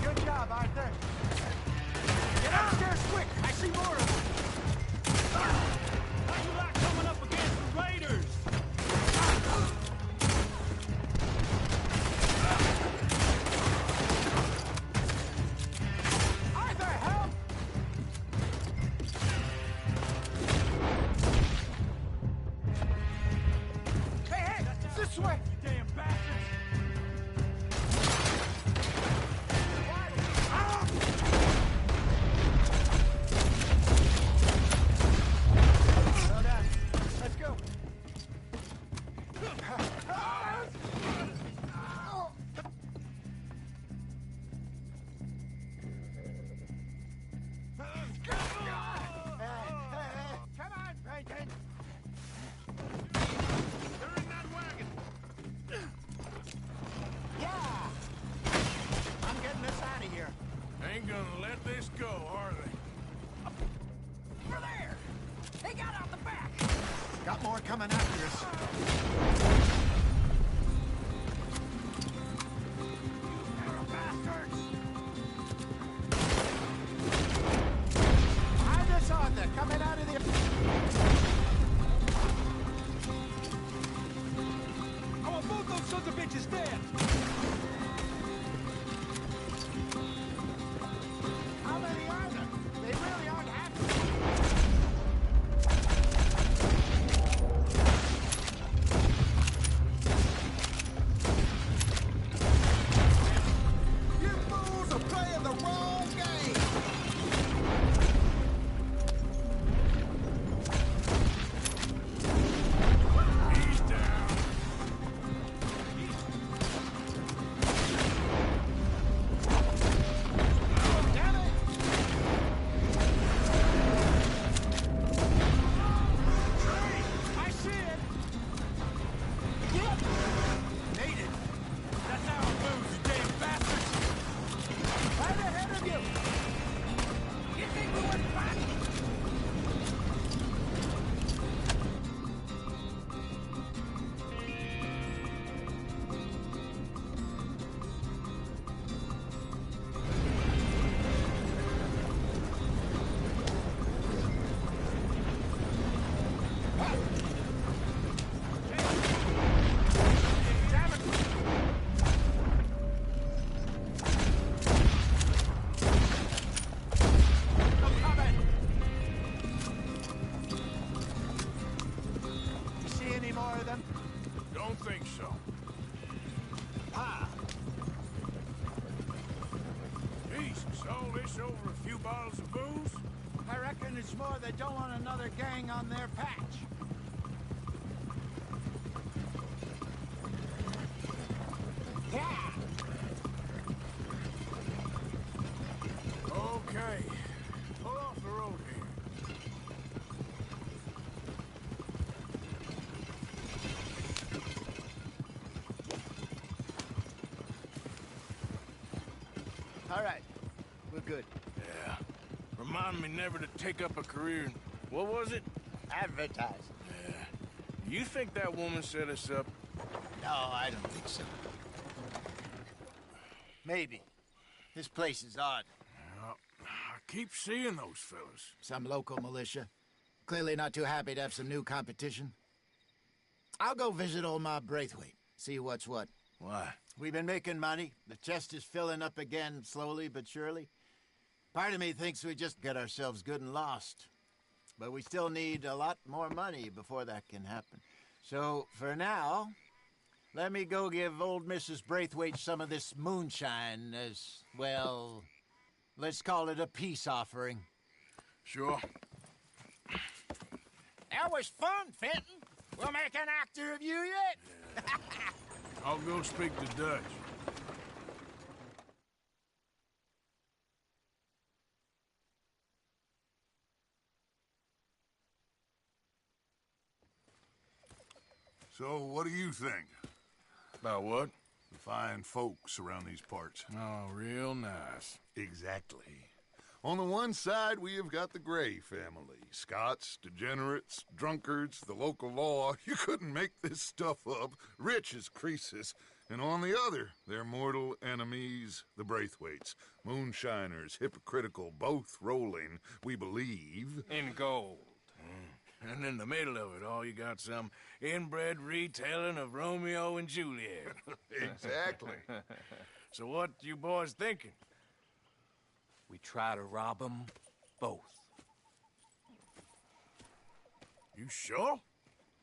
Good job, Arthur. Get upstairs quick. I see more of them. How you like coming up against the Raiders? Arthur, help! Hey, this way! You damn bastards! Slow down. Let's go. Come on, Franklin. They're in that wagon! Yeah! I'm getting us out of here. Ain't gonna let this go, are they? Over there! They got out the back! Got more coming after us. Bastards! Behind us, Arthur, coming out of the... I want both those sons of bitches dead! How many are there? They really aren't happy. You fools are playing the wrong game! He's down. Damn it! I see it! Yep! Made it! That's our moves, you damn bastards! Right ahead of you! You think we wouldn't fight? Damn it! I'm coming! You see any more of them? Don't think so. Ah! Jesus, all this over a few bottles of booze? I reckon it's more they don't want another gang on their patch. All right. We're good. Yeah. Remind me never to take up a career in... What was it? Advertising. Yeah. You think that woman set us up? No, I don't think so. Maybe. This place is odd. Well, I keep seeing those fellas. Some local militia. Clearly not too happy to have some new competition. I'll go visit old Ma Braithwaite. See what's what. Why? We've been making money. The chest is filling up again, slowly but surely. Part of me thinks we just get ourselves good and lost. But we still need a lot more money before that can happen. So, for now, let me go give old Mrs. Braithwaite some of this moonshine as, well, let's call it a peace offering. Sure. That was fun, Fenton. We'll make an actor of you yet. I'll go speak to Dutch. So, what do you think? About what? The fine folks around these parts. Oh, real nice. Exactly. On the one side, we have got the Gray family. Scots, degenerates, drunkards, the local law. You couldn't make this stuff up. Rich as Croesus. And on the other, their mortal enemies, the Braithwaites. Moonshiners, hypocritical, both rolling, we believe. In gold. And in the middle of it all, you got some inbred retelling of Romeo and Juliet. Exactly. So what you boys thinking? We try to rob them both. You sure?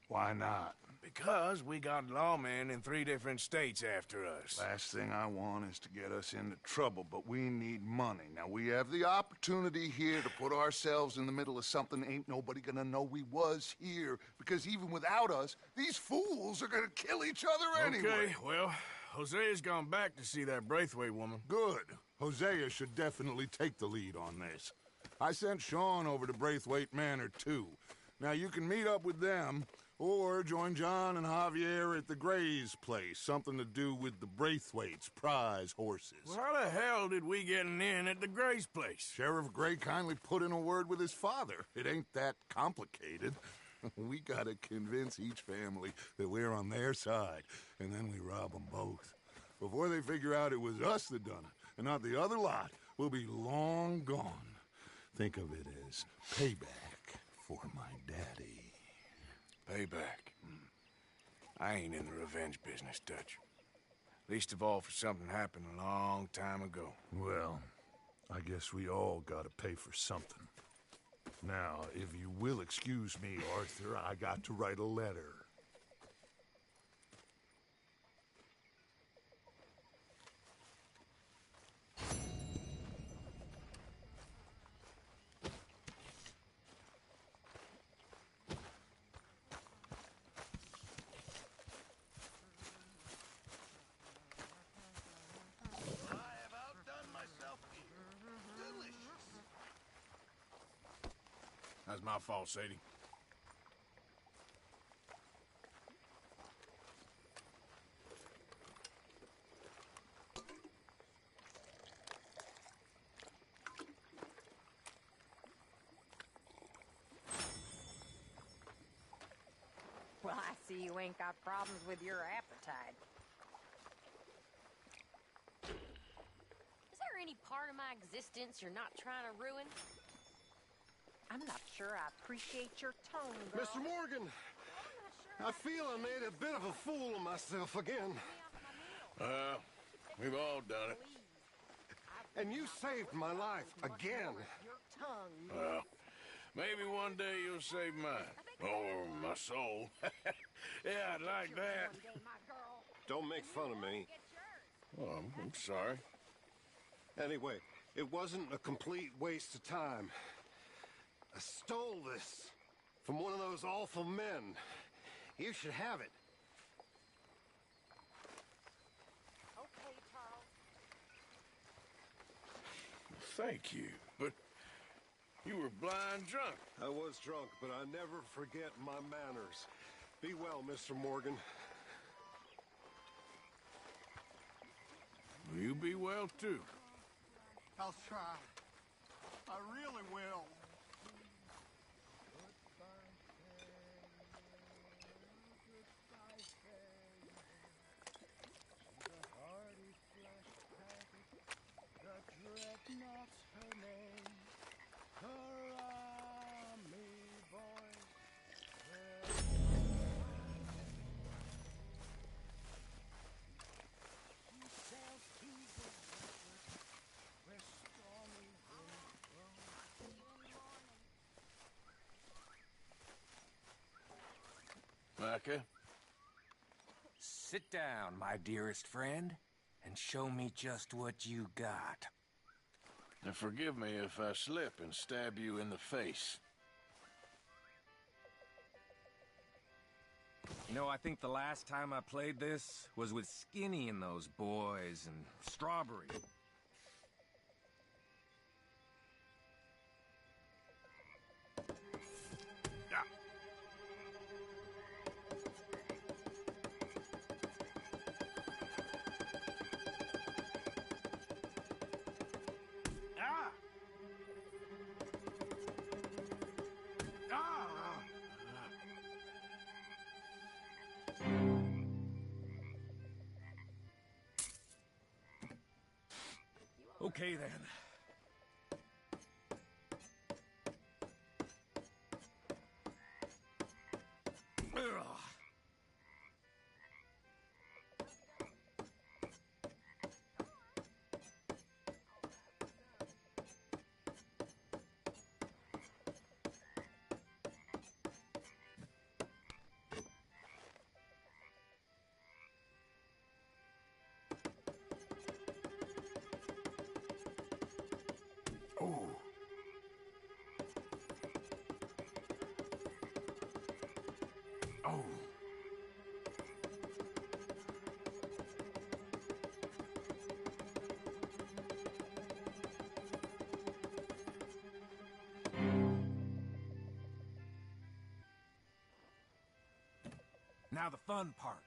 Why not? Because we got lawmen in 3 different states after us. Last thing I want is to get us into trouble, but we need money. Now, we have the opportunity here to put ourselves in the middle of something ain't nobody gonna know we was here, because even without us, these fools are gonna kill each other anyway. Okay, well, Hosea's gone back to see that Braithwaite woman. Good. Hosea should definitely take the lead on this. I sent Sean over to Braithwaite Manor, too. Now, you can meet up with them, or join John and Javier at the Gray's place. Something to do with the Braithwaite's prize horses. Well, how the hell did we get in at the Gray's place? Sheriff Gray kindly put in a word with his father. It ain't that complicated. We gotta convince each family that we're on their side, and then we rob them both. Before they figure out it was us that done it, and not the other lot, we'll be long gone. Think of it as payback for my daddy. Payback. I ain't in the revenge business, Dutch. Least of all for something happened a long time ago. Well, I guess we all gotta pay for something. Now, if you will excuse me, Arthur, I got to write a letter. That's my fault, Sadie. Well, I see you ain't got problems with your appetite. Is there any part of my existence you're not trying to ruin? I'm not sure I appreciate your tone, girl. Mr. Morgan, I feel I made a bit of a fool of myself again. We've all done it. And you saved my life again. Well, maybe one day you'll save mine. Or my soul. Yeah, I'd like that. Don't make fun of me. Oh, I'm sorry. Anyway, it wasn't a complete waste of time. I stole this from one of those awful men. You should have it. Okay, Charles. Thank you, but you were blind drunk. I was drunk, but I never forget my manners. Be well, Mr. Morgan. You be well, too. I'll try. I really will. Dreadnought's her name. Karami boy. She sails to the waters where stormy winds blow. Micah? Sit down, my dearest friend, and show me just what you got. And forgive me if I slip and stab you in the face. You know, I think the last time I played this was with Skinny and those boys and Strawberry. Okay, then. Ugh. Oh. Now the fun part.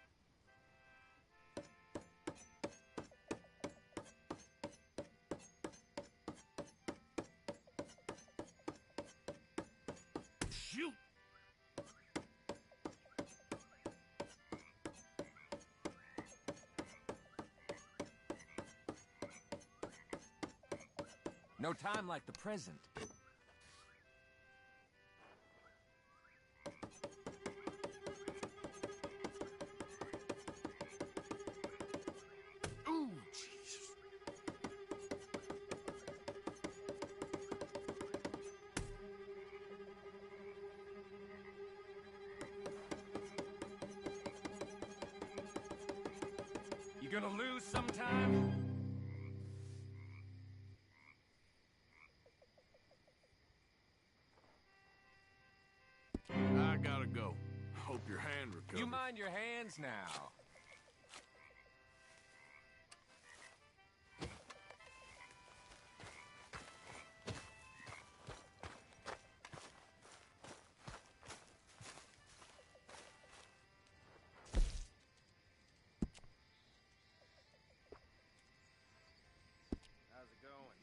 Shoot! No time like the present. Ooh, Jesus. You gonna lose sometime? I gotta go. Hope your hand recovers. You mind your hands now. How's it going?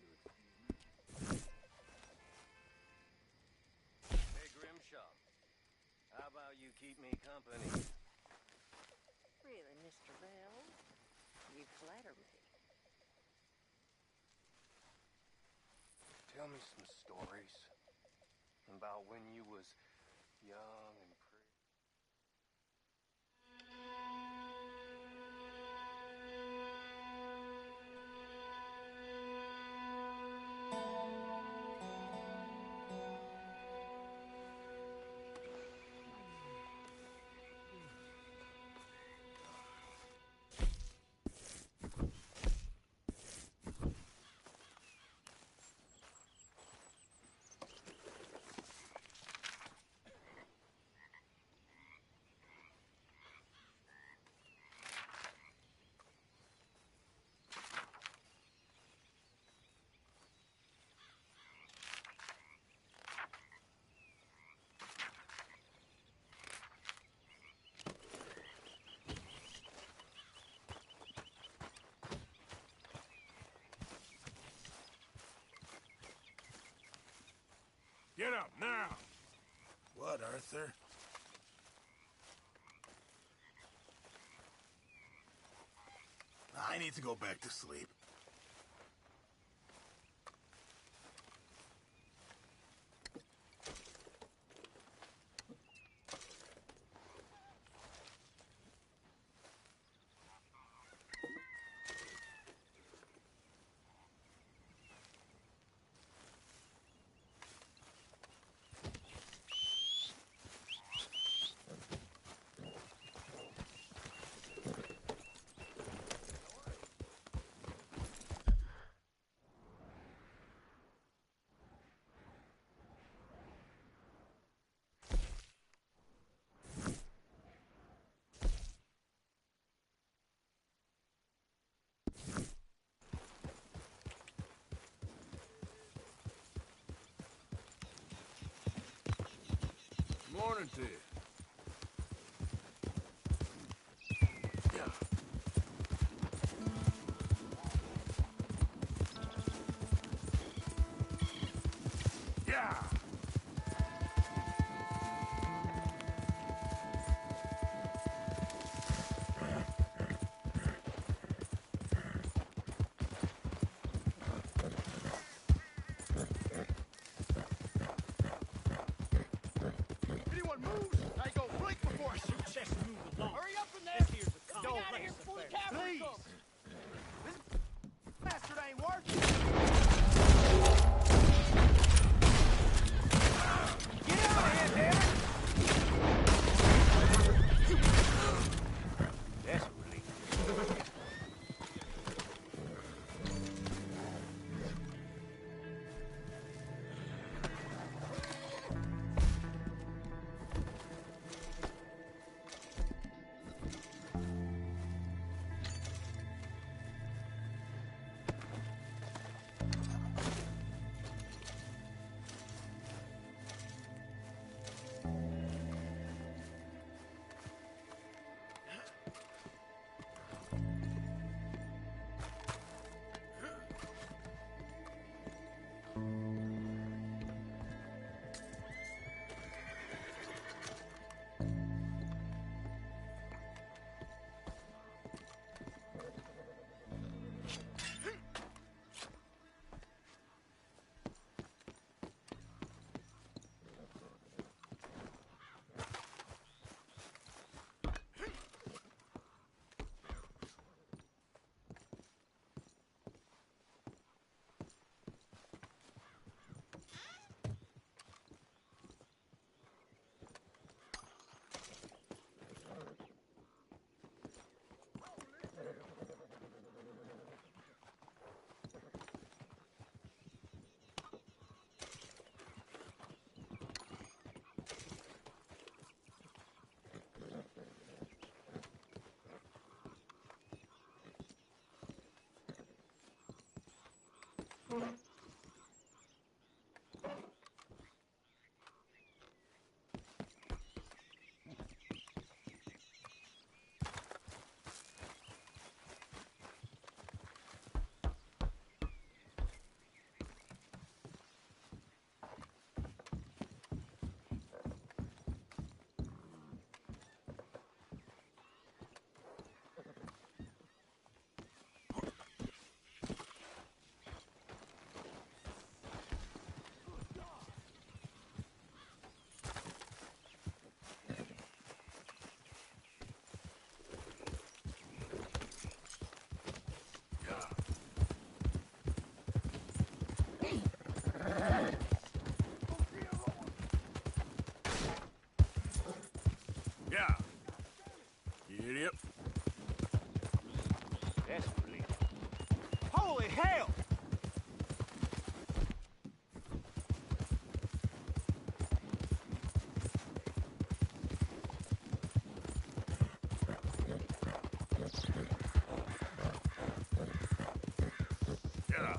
Hey, Grimshaw. How about you keep me company? Really, Mr. Bell? You flatter me. Tell me some stories about when you was young and pretty. Get up, now! What, Arthur? I need to go back to sleep. Morning to you. Yeah. Anyone moves, I go blink before I shoot chest and move along. Hurry up in there! Here's the Get out of here before the cavalry Please! comes! This bastard ain't working! Get out of here, damn it! That's a relief. Yeah. You idiot. That's a relief. Holy hell! Yeah.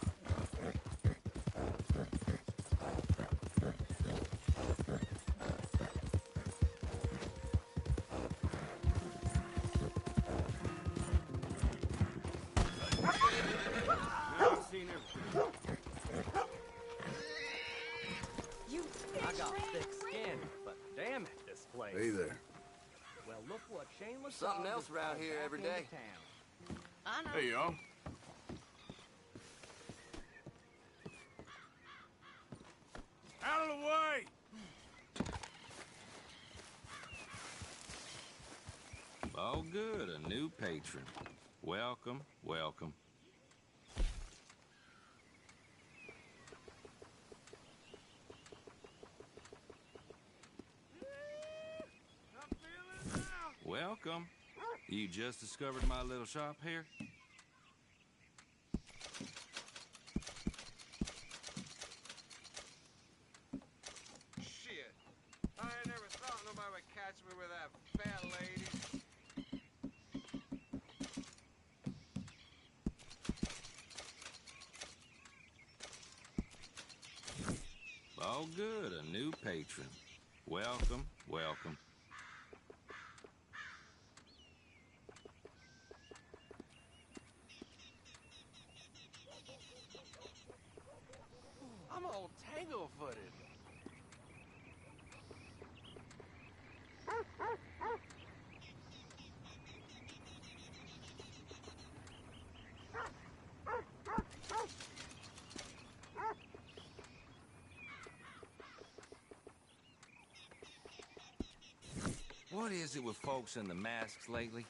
You something else around here every day. I know. Hey, y'all. Out of the way! All good, a new patron. Welcome, welcome. Welcome. You just discovered my little shop here? Shit. I ain't never thought nobody would catch me with that fat lady. All good, a new patron. Welcome, welcome. I'm all tangle-footed. What is it with folks in the masks lately?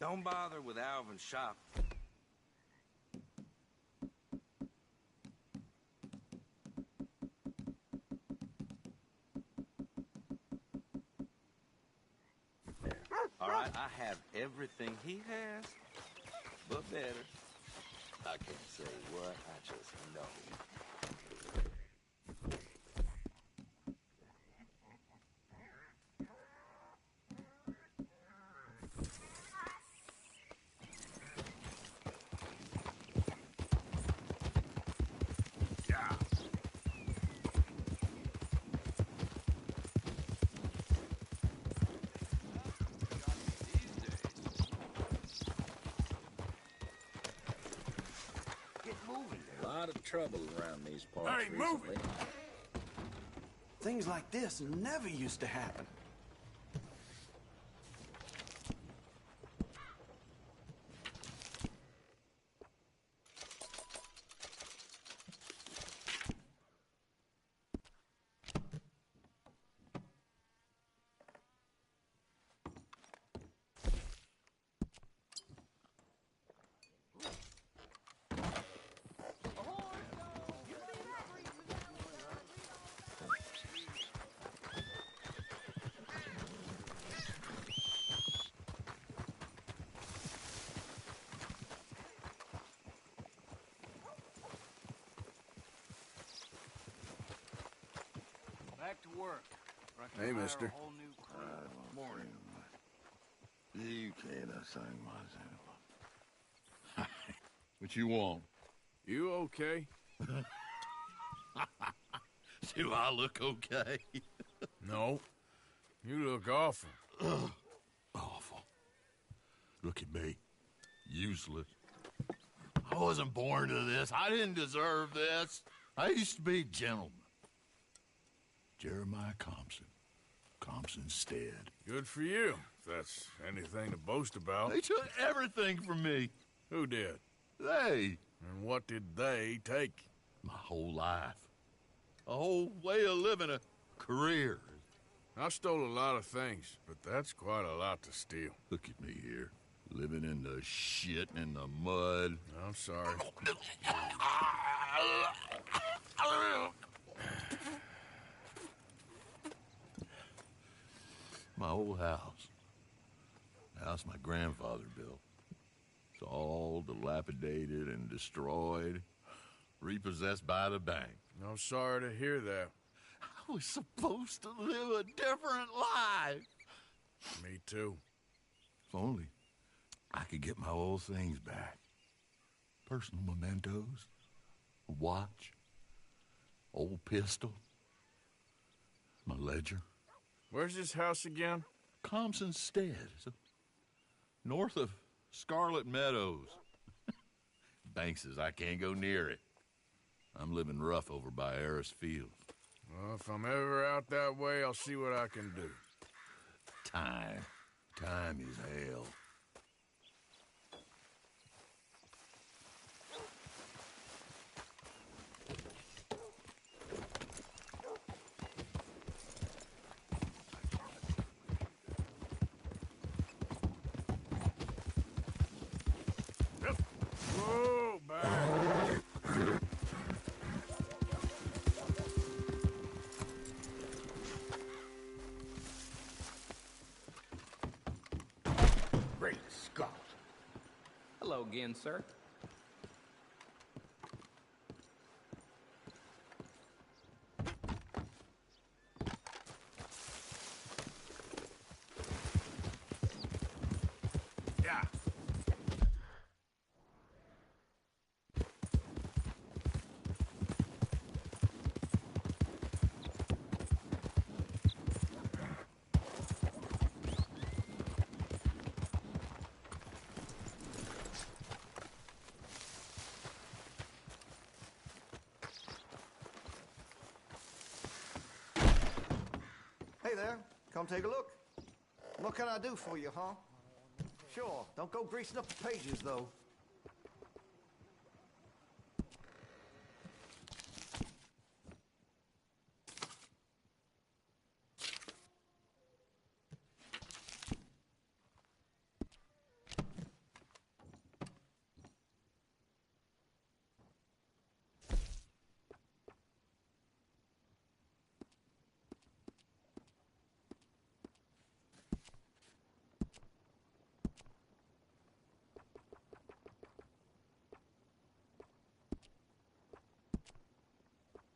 Don't bother with Alvin's shop. All right, I have everything he has, but better. I can't say what, I just know. A lot of trouble around these parts Hey, move recently. Things like this never used to happen. Back to work. Or I can Hey, hire mister. a whole new crew. Morning. You can't assign myself. What you want? You okay? Do I look okay? No. You look awful. Awful. Look at me. Useless. I wasn't born to this. I didn't deserve this. I used to be a gentleman. Jeremiah Compson. Compson's stead. Good for you, if that's anything to boast about. They took everything from me. Who did? They. And what did they take? My whole life. A whole way of living, a career. I've stole a lot of things, but that's quite a lot to steal. Look at me here, living in the shit and the mud. I'm sorry. My old house. The house my grandfather built. It's all dilapidated and destroyed, repossessed by the bank. I'm sorry to hear that. I was supposed to live a different life. Me too. If only I could get my old things back. Personal mementos, a watch, old pistol, my ledger. Where's this house again? Compson's Stead, north of Scarlet Meadows. Bank says I can't go near it. I'm living rough over by Harris Field. Well, if I'm ever out that way, I'll see what I can do. Time. Time is hell. Whoa, back. Great Scott. Hello again, sir. Yeah. Hey there, come take a look. What can I do for you, huh? Sure, don't go greasing up the pages, though.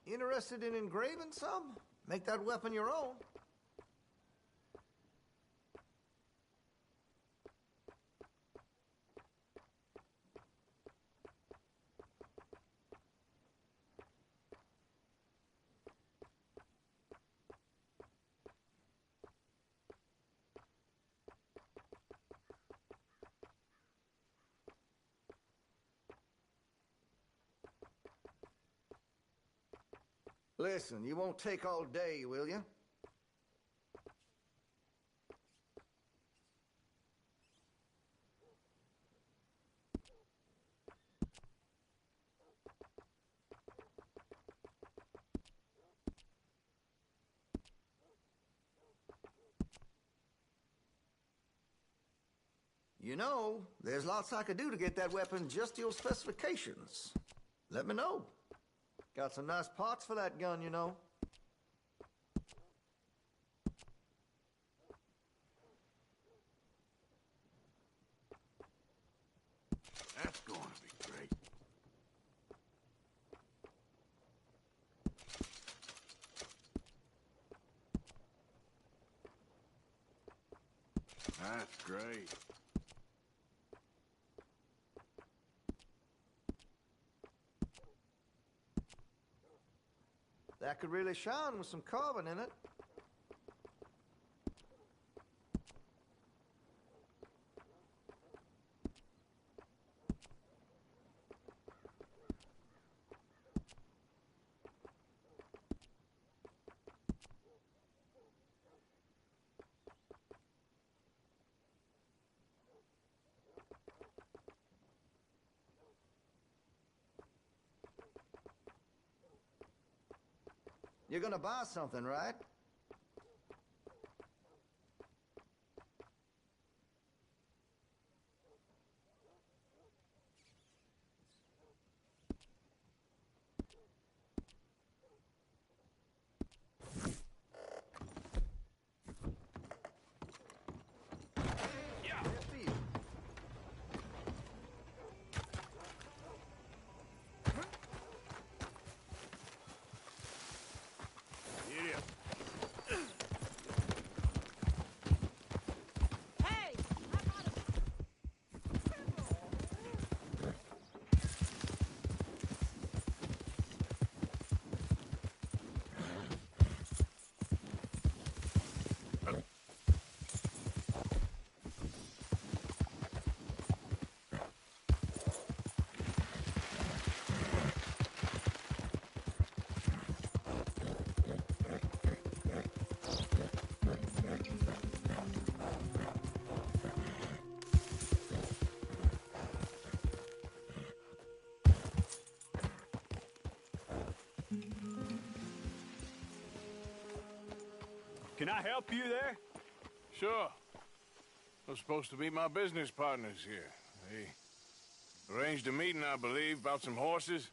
Interested in engraving some? Make that weapon your own. Listen, you won't take all day, will you? You know, there's lots I could do to get that weapon just to your specifications. Let me know. Got some nice parts for that gun, you know. That's going to be great. That's great. That could really shine with some carbon in it. You're gonna buy something, right? Can I help you there? Sure. Those supposed to be my business partners here. They arranged a meeting, I believe, about some horses.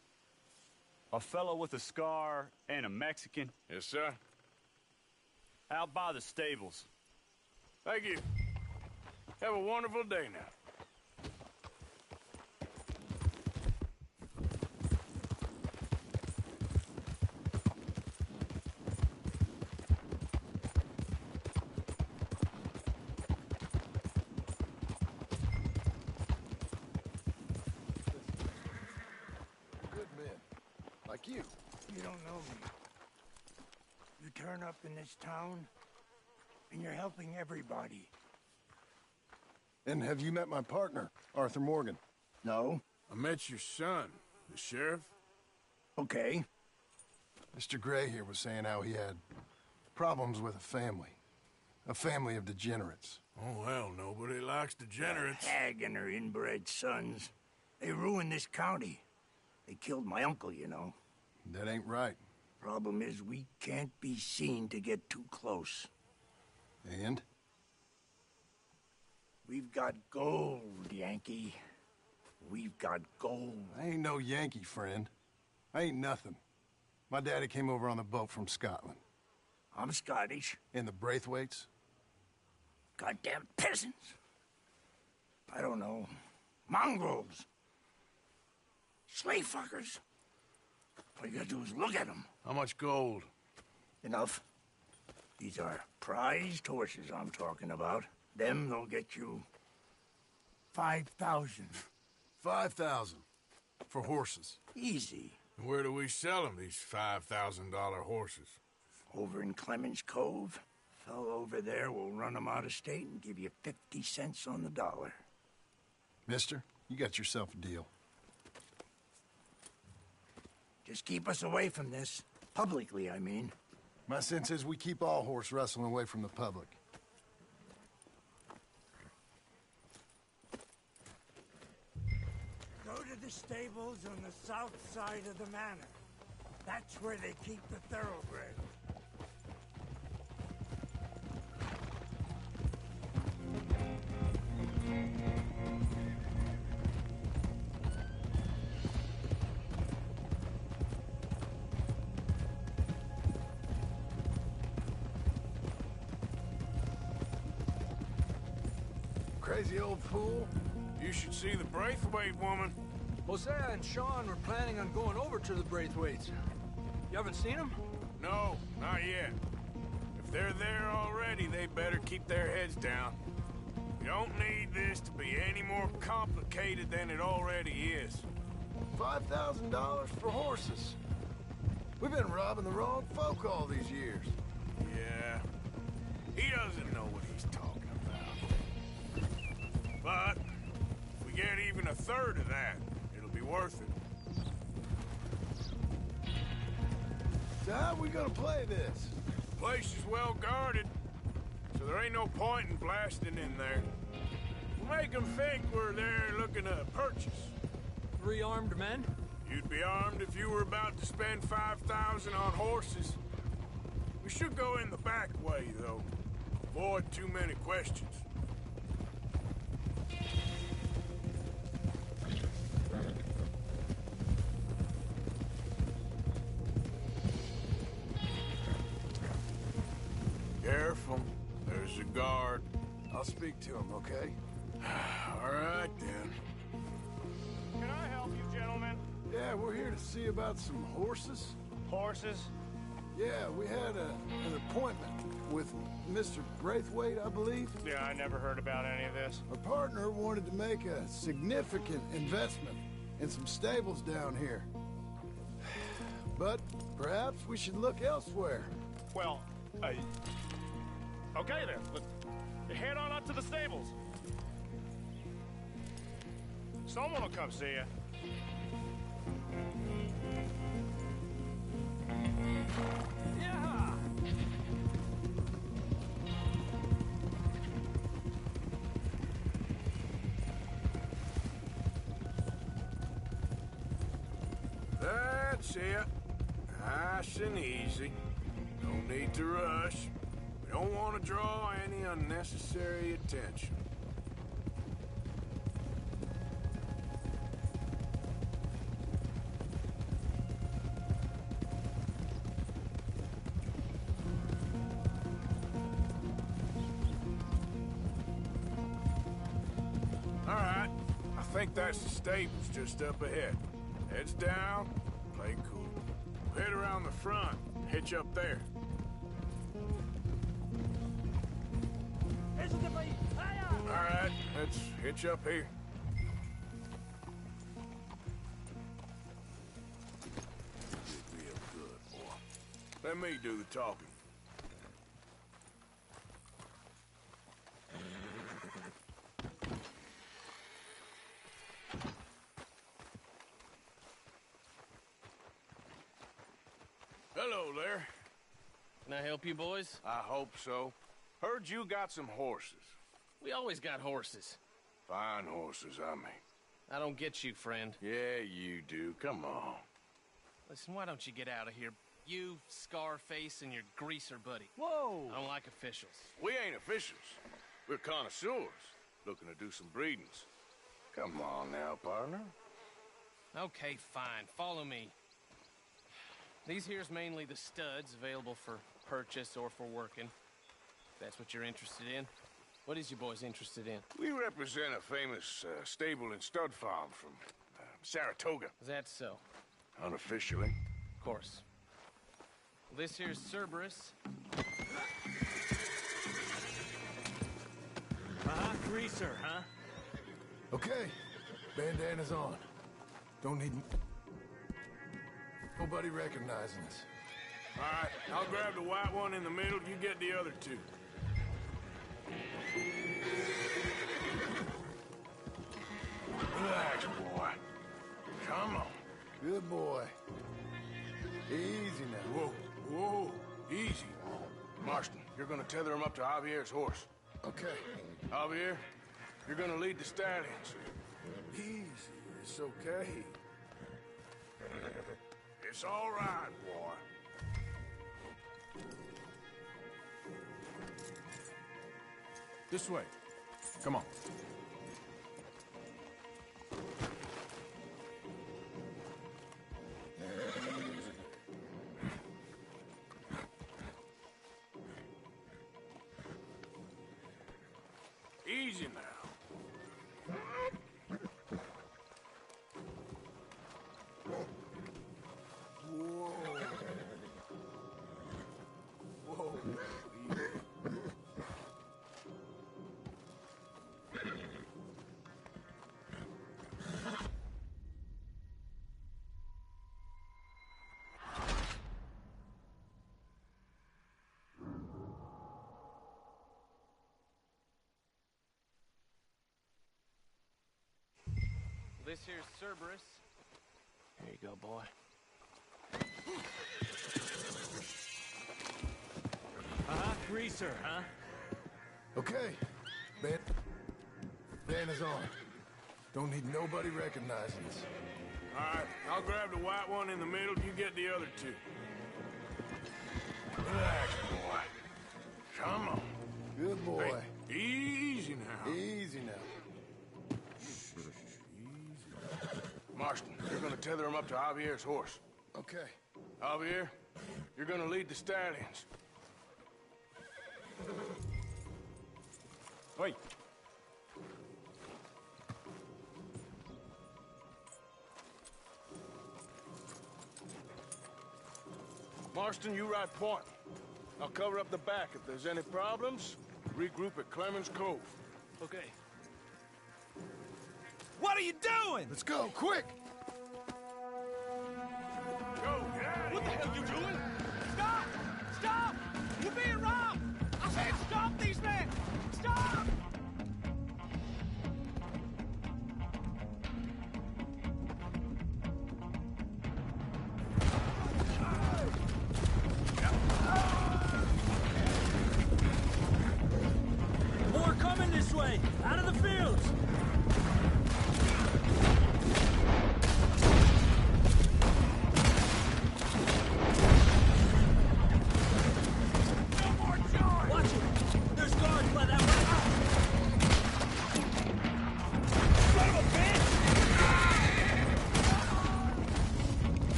A fellow with a scar and a Mexican? Yes, sir. Out by the stables. Thank you. Have a wonderful day now. Good men. Like you. You don't know me. You turn up in this town, and you're helping everybody. And have you met my partner, Arthur Morgan? No. I met your son, the sheriff. Okay. Mr. Gray here was saying how he had problems with a family of degenerates. Oh, well, nobody likes degenerates. That hag and her inbred sons. They ruined this county. They killed my uncle, you know. That ain't right. Problem is, we can't be seen to get too close. And? We've got gold, Yankee. We've got gold. I ain't no Yankee, friend. I ain't nothing. My daddy came over on the boat from Scotland. I'm Scottish. And the Braithwaites? Goddamn peasants. I don't know. Mongrels. Slave fuckers. All you gotta do is look at them. How much gold? Enough. These are prized horses I'm talking about. Them, they'll get you 5,000. 5,000 for horses. Easy. Where do we sell them, these $5,000 horses? Over in Clemens Cove. Fellow over there will run them out of state and give you 50 cents on the dollar. Mister, you got yourself a deal. Just keep us away from this. Publicly, I mean. My sense is we keep all horse wrestling away from the public. Go to the stables on the south side of the manor. That's where they keep the thoroughbreds. Crazy old fool. You should see the Braithwaite woman. Hosea and Sean were planning on going over to the Braithwaites. You haven't seen them? No, not yet. If they're there already, they better keep their heads down. We don't need this to be any more complicated than it already is. $5,000 for horses. We've been robbing the wrong folk all these years. Yeah. He doesn't know what he's talking about. But if we get even a third of that, it'll be worth it. So how we gonna play this? The place is well guarded, so there ain't no point in blasting in there. We'll make them think we're there looking to purchase. 3 armed men? You'd be armed if you were about to spend 5,000 on horses. We should go in the back way, though. Avoid too many questions. Careful. There's a guard. I'll speak to him, okay? All right, then. Can I help you, gentlemen? Yeah, we're here to see about some horses. Horses? Yeah, we had an appointment with Mr. Braithwaite, I believe. Yeah, I never heard about any of this. Our partner wanted to make a significant investment in some stables down here. But perhaps we should look elsewhere. Well, okay then. Let's head on up to the stables. Someone will come see you. Yeah. That's it. Nice and easy. No need to rush. We Don't want to draw any unnecessary attention. All right. I think that's the stables just up ahead. Heads down, play cool. Head around the front, hitch up there. All right, let's hitch up here. Real good, boy. Let me do the talking. Hello there. Can I help you, boys? I hope so. Heard you got some horses. We always got horses. Fine horses, I mean. I don't get you, friend. Yeah, you do. Come on. Listen, why don't you get out of here? You, Scarface, and your greaser buddy. Whoa! I don't like officials. We ain't officials. We're connoisseurs, looking to do some breedings. Come on now, partner. Okay, fine. Follow me. These here's mainly the studs available for purchase or for working. If that's what you're interested in. What is you boys interested in? We represent a famous stable and stud farm from Saratoga. Is that so? Unofficially. Of course. Well, this here's Cerberus. Greaser, huh? Okay, bandana's on. Don't need nobody recognizing us. All right, I'll grab the white one in the middle. You get the other two. Relax, boy. Come on. Good boy. Easy now. Whoa, whoa, easy. Marston, you're gonna tether him up to Javier's horse. Okay. Javier, you're gonna lead the stallions. Easy. It's okay. It's all right, boy. This way. Come on. Easy now. Whoa. Whoa. This here's Cerberus. Here you go, boy. Greaser, huh? Okay. Bandana's on. Don't need nobody recognizing us. All right, I'll grab the white one in the middle. You get the other two. Relax, boy. Come on. Good boy. Hey, easy now. Easy now. Marston, you're gonna tether him up to Javier's horse. Okay. Javier, you're gonna lead the stallions. Wait. Marston, you ride point. I'll cover up the back. If there's any problems, regroup at Clemens Cove. Okay. What are you doing? Let's go, quick! Go, get out of here! What the hell you doing? Stop! Stop! You're being robbed! I said stop these men! Stop! More coming this way! Out of the fields!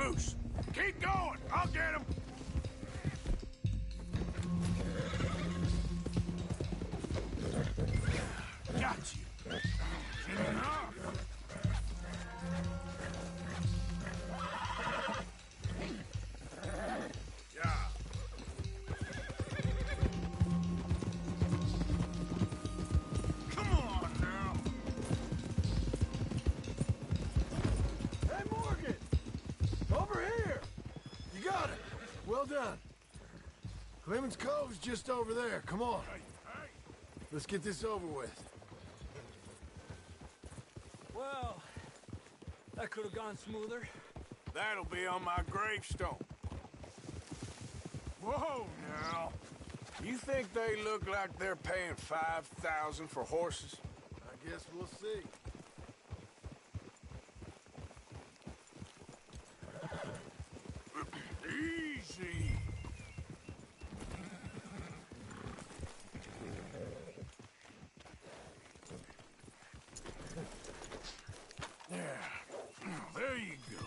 Moose, keep going. I'll get him. Got you. Enough. Yeah. Come on now. Hey, Morgan! Over here! You got it. Well done. Clemens Cove's just over there. Come on. Let's get this over with. Well, that could have gone smoother. That'll be on my gravestone. Whoa, now. You think they look like they're paying $5,000 for horses? I guess we'll see. Easy. Yeah. There you go.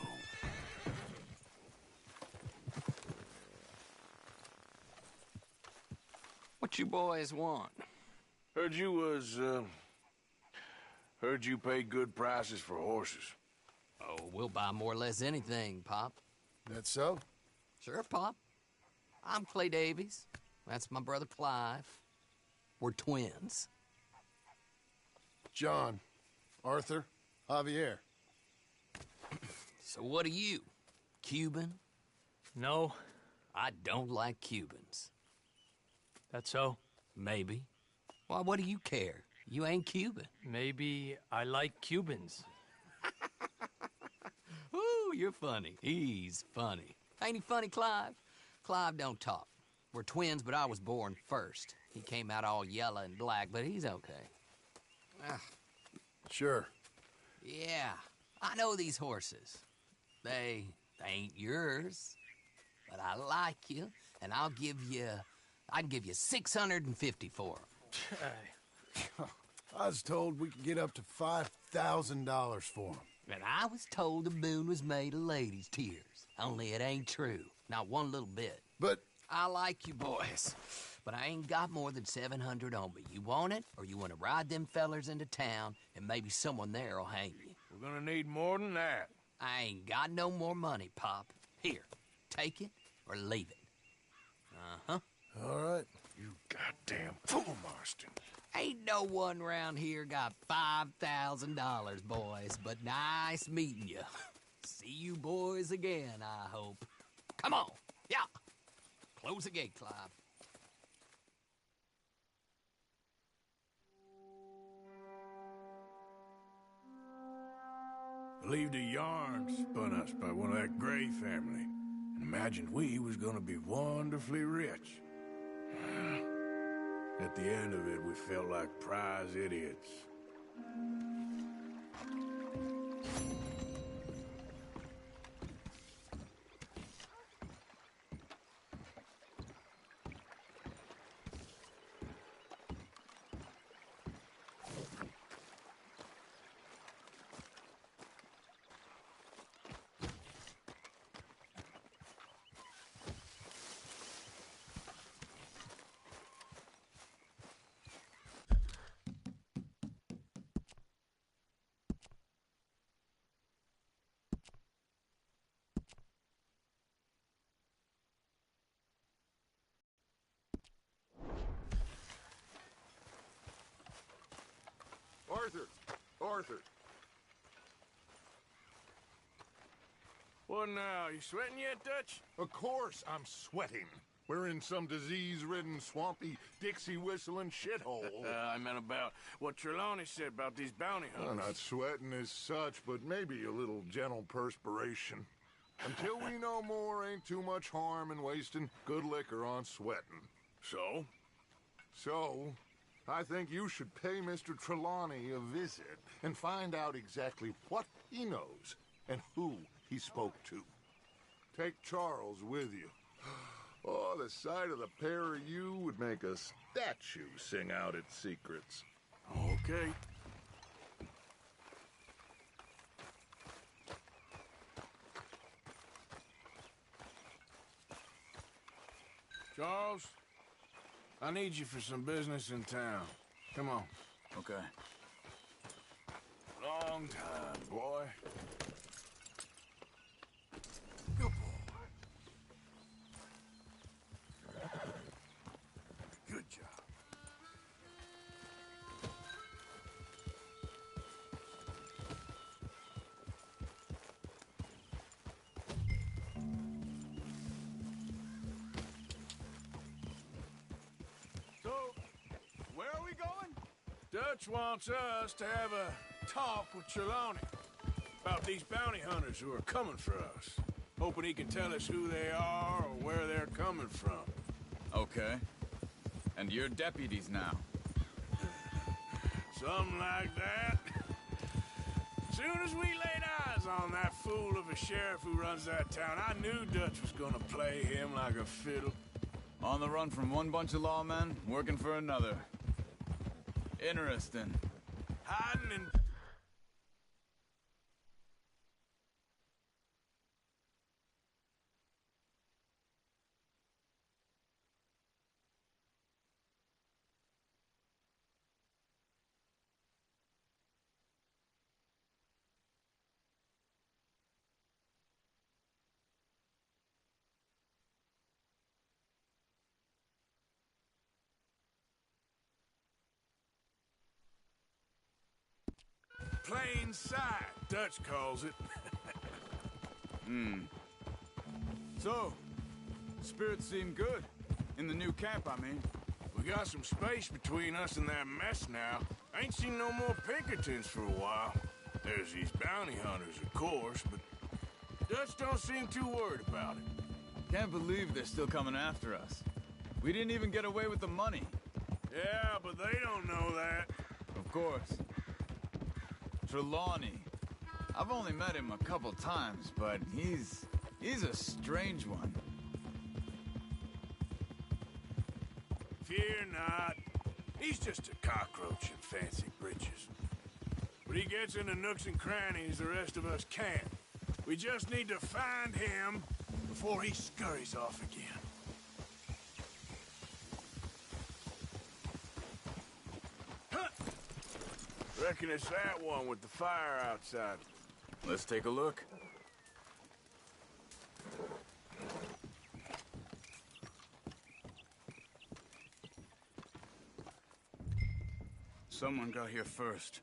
What you boys want? Heard you pay good prices for horses. Oh, we'll buy more or less anything, Pop. That so? Sure, Pop. I'm Clay Davies. That's my brother Clive. We're twins. John, Arthur, Javier. So what are you? Cuban? No. I don't like Cubans. That's so? Maybe. Why, what do you care? You ain't Cuban. Maybe I like Cubans. Ooh, you're funny. He's funny. Ain't he funny, Clive? Clive don't talk. We're twins, but I was born first. He came out all yellow and black, but he's okay. Sure. Yeah, I know these horses. They ain't yours, but I like you, and I can give you 650 for them. I was told we could get up to $5,000 for them. And I was told the moon was made of ladies' tears. Only it ain't true. Not one little bit. But I like you boys, but I ain't got more than 700 on me. You want it, or you want to ride them fellers into town, and maybe someone there'll hang you? We're gonna need more than that. I ain't got no more money, Pop. Here, take it or leave it. Uh-huh. All right. You goddamn fool, Marston. Ain't no one round here got $5,000, boys, but nice meeting you. See you boys again, I hope. Come on. Yeah. Close the gate, Clive. Believed a yarn spun us by one of that Gray family, and imagined we was gonna be wonderfully rich. At the end of it, we felt like prize idiots. Arthur. What now? You sweating yet, Dutch? Of course I'm sweating. We're in some disease-ridden, swampy, Dixie-whistling shithole. I meant about what Trelawney said about these bounty Well, hunters. not sweating as such, but maybe a little gentle perspiration. Until we know more, ain't too much harm in wasting good liquor on sweating. So? So, I think you should pay Mr. Trelawney a visit and find out exactly what he knows and who he spoke to. Take Charles with you. Oh, the sight of the pair of you would make a statue sing out its secrets. Okay. Charles, I need you for some business in town. Come on. Okay. Long time, boy. Good boy. Good job. So, where are we going? Dutch wants us to have a talk with Trelawney about these bounty hunters who are coming for us. Hoping he can tell us who they are or where they're coming from. Okay. And you're deputies now. Something like that. Soon as we laid eyes on that fool of a sheriff who runs that town, I knew Dutch was gonna play him like a fiddle. On the run from one bunch of lawmen, working for another. Interesting. Hiding in... plain sight, Dutch calls it. So, spirits seem good. In the new camp, I mean. We got some space between us and that mess now. Ain't seen no more Pinkertons for a while. There's these bounty hunters, of course, but Dutch don't seem too worried about it. Can't believe they're still coming after us. We didn't even get away with the money. Yeah, but they don't know that. Of course. Trelawney. I've only met him a couple times, but he's a strange one. Fear not. He's just a cockroach in fancy breeches. But he gets into nooks and crannies the rest of us can't. We just need to find him before he scurries off again. Reckon it's that one with the fire outside. Let's take a look. Someone got here first.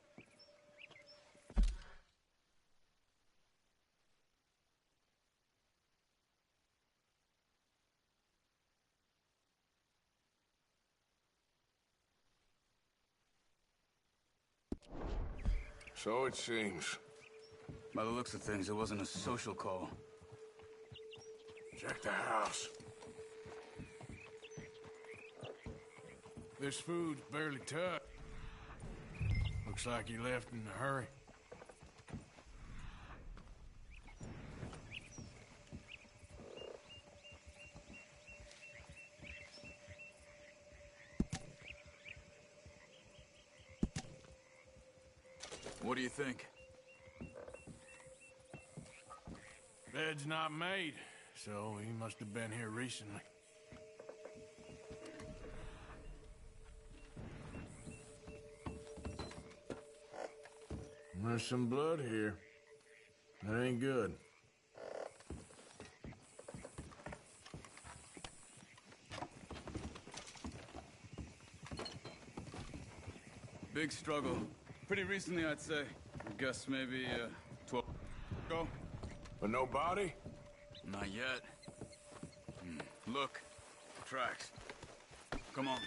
So it seems. By the looks of things, it wasn't a social call. Check the house. This food's barely touched. Looks like he left in a hurry. What do you think? Bed's not made, so he must have been here recently. There's some blood here. That ain't good. Big struggle. Pretty recently, I'd say. I guess maybe 12 ago. But no body? Not yet. Look. Tracks. Come on.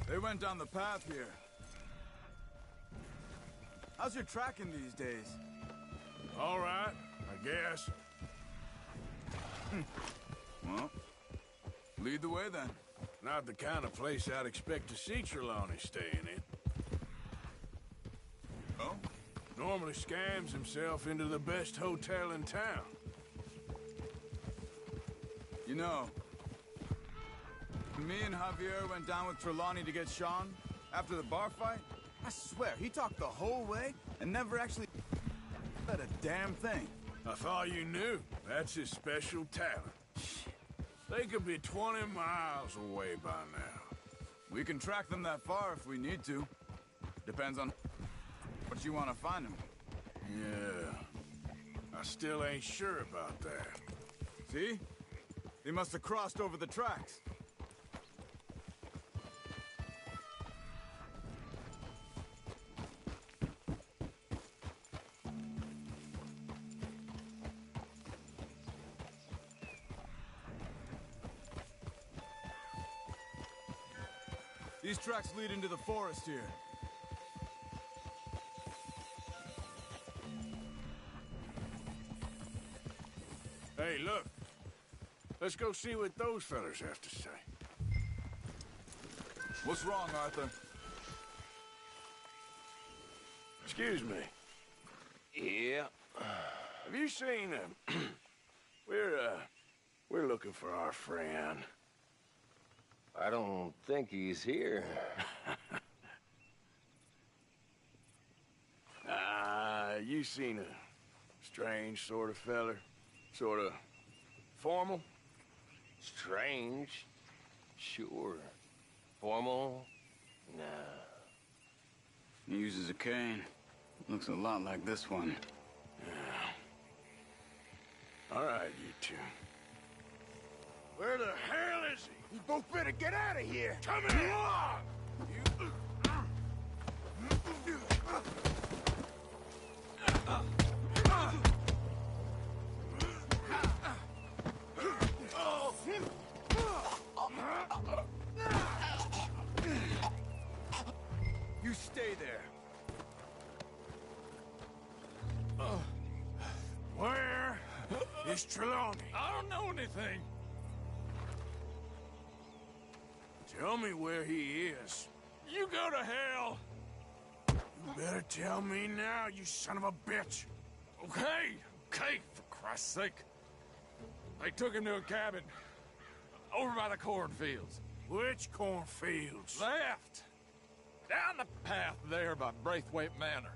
They went down the path here. How's your tracking these days? All right, I guess. Well, lead the way then. Not the kind of place I'd expect to see Trelawney staying in. Oh? Normally scams himself into the best hotel in town. You know, when me and Javier went down with Trelawney to get Sean after the bar fight, I swear, he talked the whole way and never actually said a damn thing. I thought you knew. That's his special talent. They could be 20 miles away by now. We can track them that far if we need to. Depends on what you want to find them. Yeah. I still ain't sure about that. See? They must have crossed over the tracks. These tracks lead into the forest here. Hey, look. Let's go see what those fellas have to say. What's wrong, Arthur? Excuse me. Yeah. Have you seen him? We're looking for our friend. I don't think he's here. You seen a strange sort of feller? Sort of formal? Strange? Sure. Formal? Nah. He uses a cane. Looks a lot like this one. Yeah. All right, you two. Where the hell is he? You both better get out of here! Come here! You stay there. Where is Trelawney? I don't know anything. Tell me where he is. You go to hell. You better tell me now, you son of a bitch. Okay, for Christ's sake. They took him to a cabin over by the cornfields. Which cornfields? Left. Down the path there by Braithwaite Manor.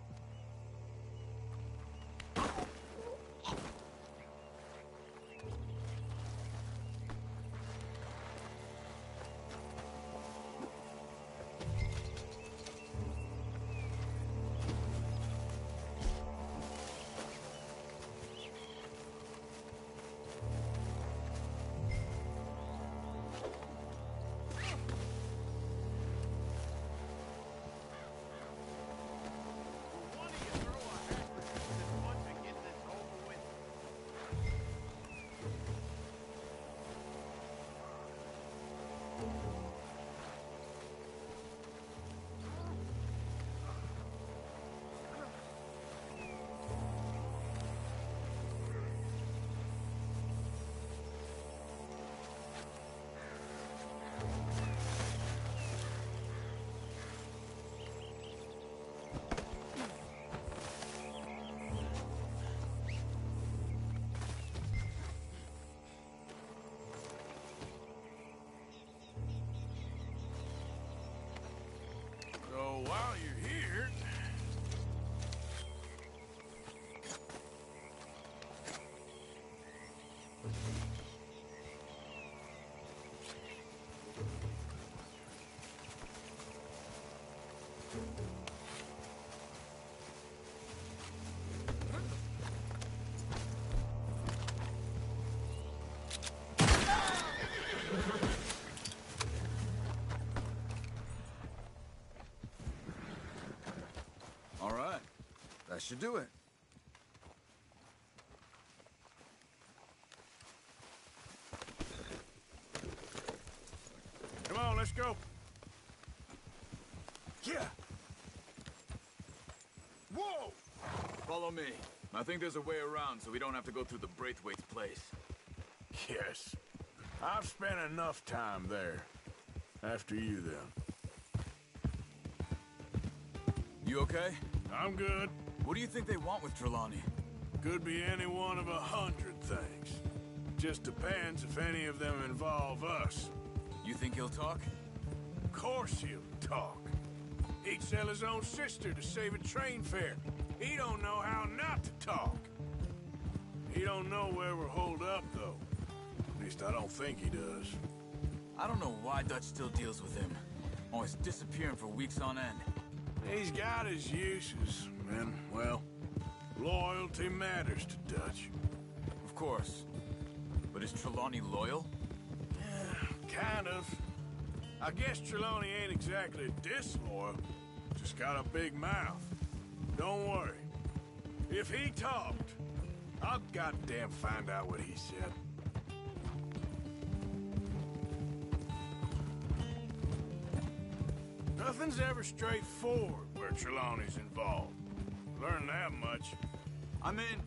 So while you're here... All right. That should do it. Come on, let's go. Yeah. Whoa! Follow me. I think there's a way around so we don't have to go through the Braithwaite's place. Yes. I've spent enough time there. After you, then. You okay? I'm good. What do you think they want with Trelawney? Could be any one of 100 things. Just depends if any of them involve us. You think he'll talk? Of course he'll talk. He'd sell his own sister to save a train fare. He don't know how not to talk. He don't know where we're holed up, though. At least I don't think he does. I don't know why Dutch still deals with him. Always disappearing for weeks on end. He's got his uses, and, well, loyalty matters to Dutch. Of course. But is Trelawney loyal? Yeah, kind of. I guess Trelawney ain't exactly disloyal. Just got a big mouth. Don't worry. If he talked, I'll goddamn find out what he said. Nothing's ever straightforward where Trelawney's involved. Learn that much. I mean,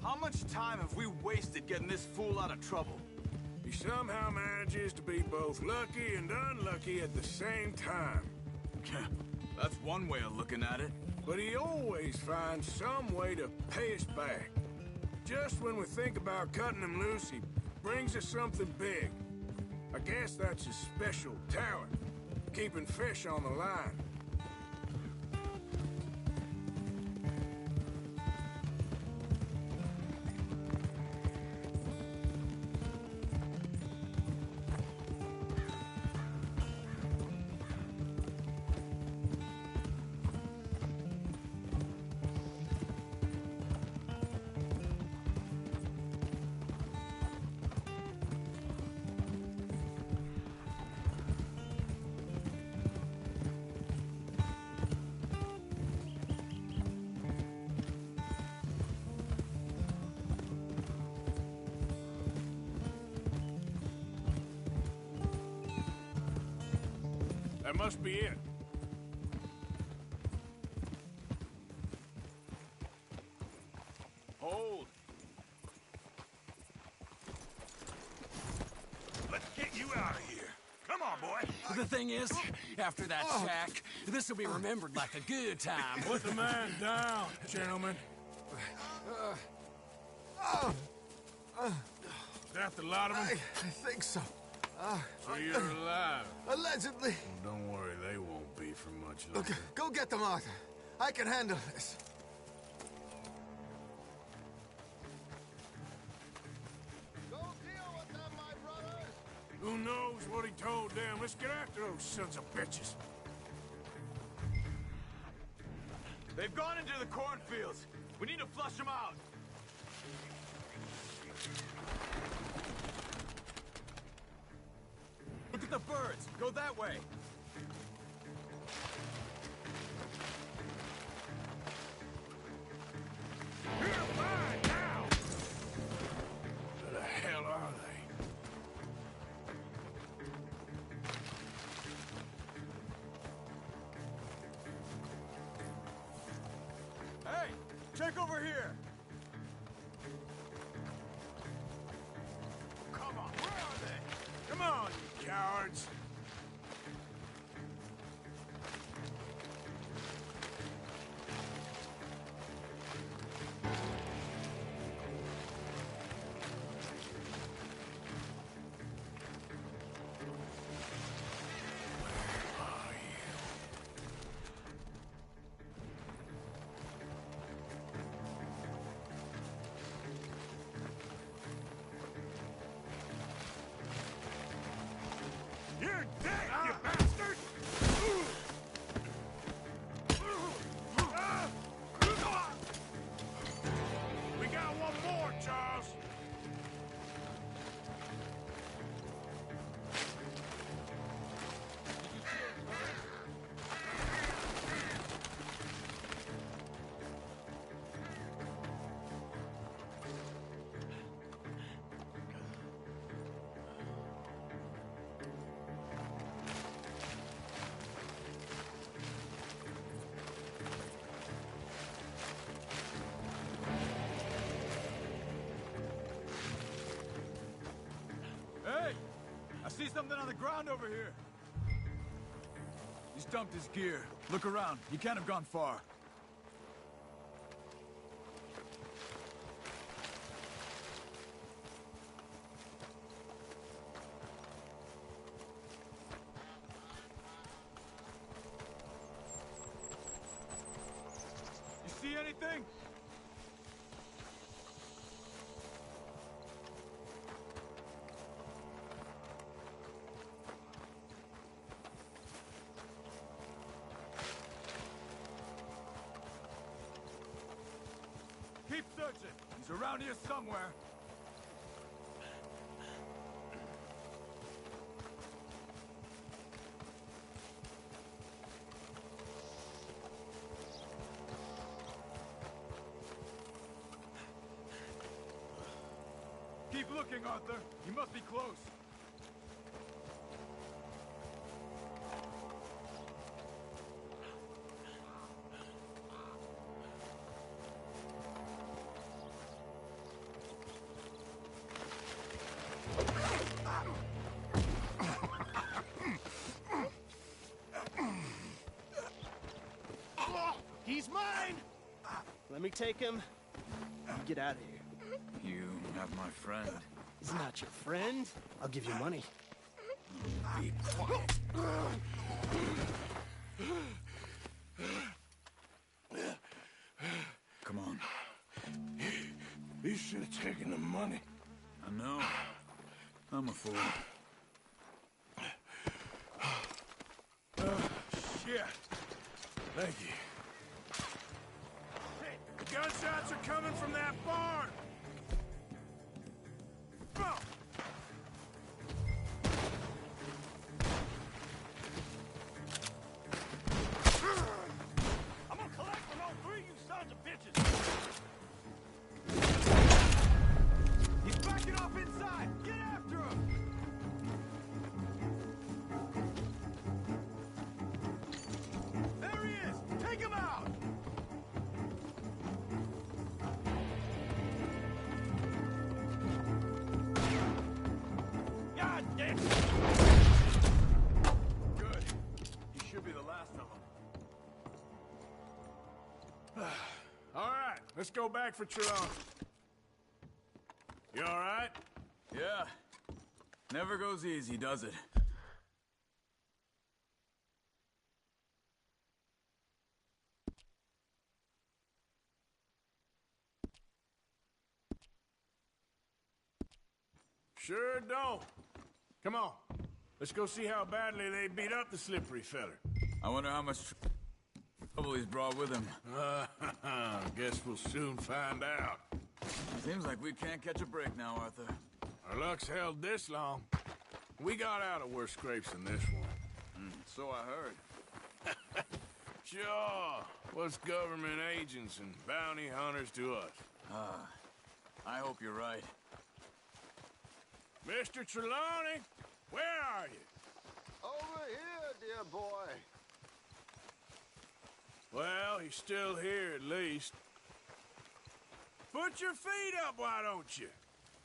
how much time have we wasted getting this fool out of trouble? He somehow manages to be both lucky and unlucky at the same time. That's one way of looking at it. But he always finds some way to pay us back. Just when we think about cutting him loose, he brings us something big. I guess that's his special talent, keeping fish on the line. That must be it. Hold. Let's get you out of here. Come on, boy. The thing is, after that shack, this will be remembered like a good time. Put the man down, gentlemen. Is that the lot of them? I think so. So you're alive? Allegedly. Well, don't worry, they won't be for much longer. Okay, go get them, Arthur. I can handle this. Go deal with them, my brothers! Who knows what he told them? Let's get after those sons of bitches. They've gone into the cornfields. We need to flush them out. Look at the birds. Go that way. You're mine now! Where the hell are they? Hey, check over here. Come on, where are they? Come on, you cowards! You're dead, you bastard! We got one more, Charles! see something on the ground over here. He's dumped his gear. Look around. He can't have gone far. You see anything? Keep searching. He's around here somewhere. Keep looking, Arthur. You must be close. He's mine! Let me take him. You get out of here. You have my friend. He's not your friend. I'll give you money. Be quiet. Come on. You should have taken the money. I know. I'm a fool. Shit. Thank you. Hey, the gunshots are coming from that barn. Boom! I'm gonna collect on all three of you sons of bitches. He's backing off inside. Get after him. There he is. Take him out. God damn. Good. He should be the last of them. All right, let's go back for Trelawney. You all right? Yeah. Never goes easy, does it? Sure don't. Come on. Let's go see how badly they beat up the slippery feller. I wonder how much trouble he's brought with him. Guess we'll soon find out. Seems like we can't catch a break now, Arthur. Our luck's held this long. We got out of worse scrapes than this one. So I heard. Sure. What's government agents and bounty hunters to us? I hope you're right. Mr. Trelawney, where are you? Over here, dear boy. Well, he's still here at least. Put your feet up, why don't you?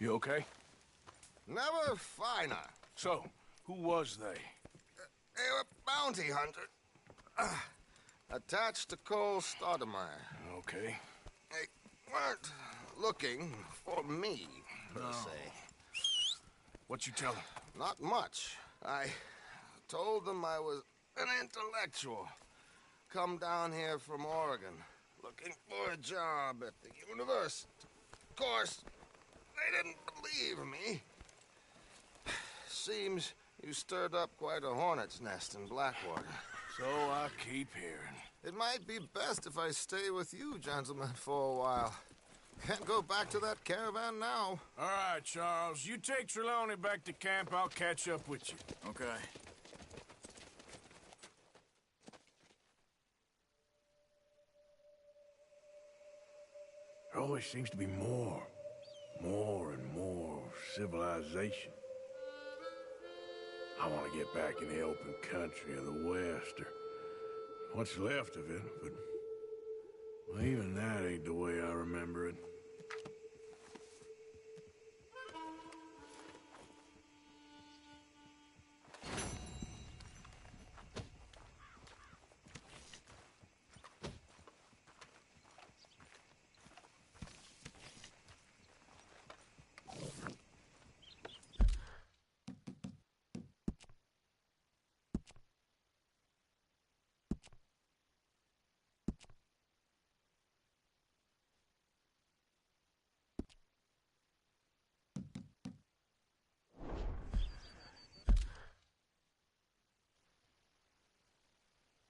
You okay? Never finer. So, who was they? They were bounty hunters. Attached to Cole Stoudemire. Okay. They weren't looking for me, per se. What you tell them? Not much. I told them I was an intellectual. Come down here from Oregon, looking for a job at the university. Of course, they didn't believe me. Seems you stirred up quite a hornet's nest in Blackwater. So I keep hearing. It might be best if I stay with you, gentlemen, for a while. Can't go back to that caravan now. All right, Charles. You take Trelawney back to camp. I'll catch up with you. Okay. There always seems to be more and more civilization. I want to get back in the open country of the West, or what's left of it, but well, even that ain't the way I remember it.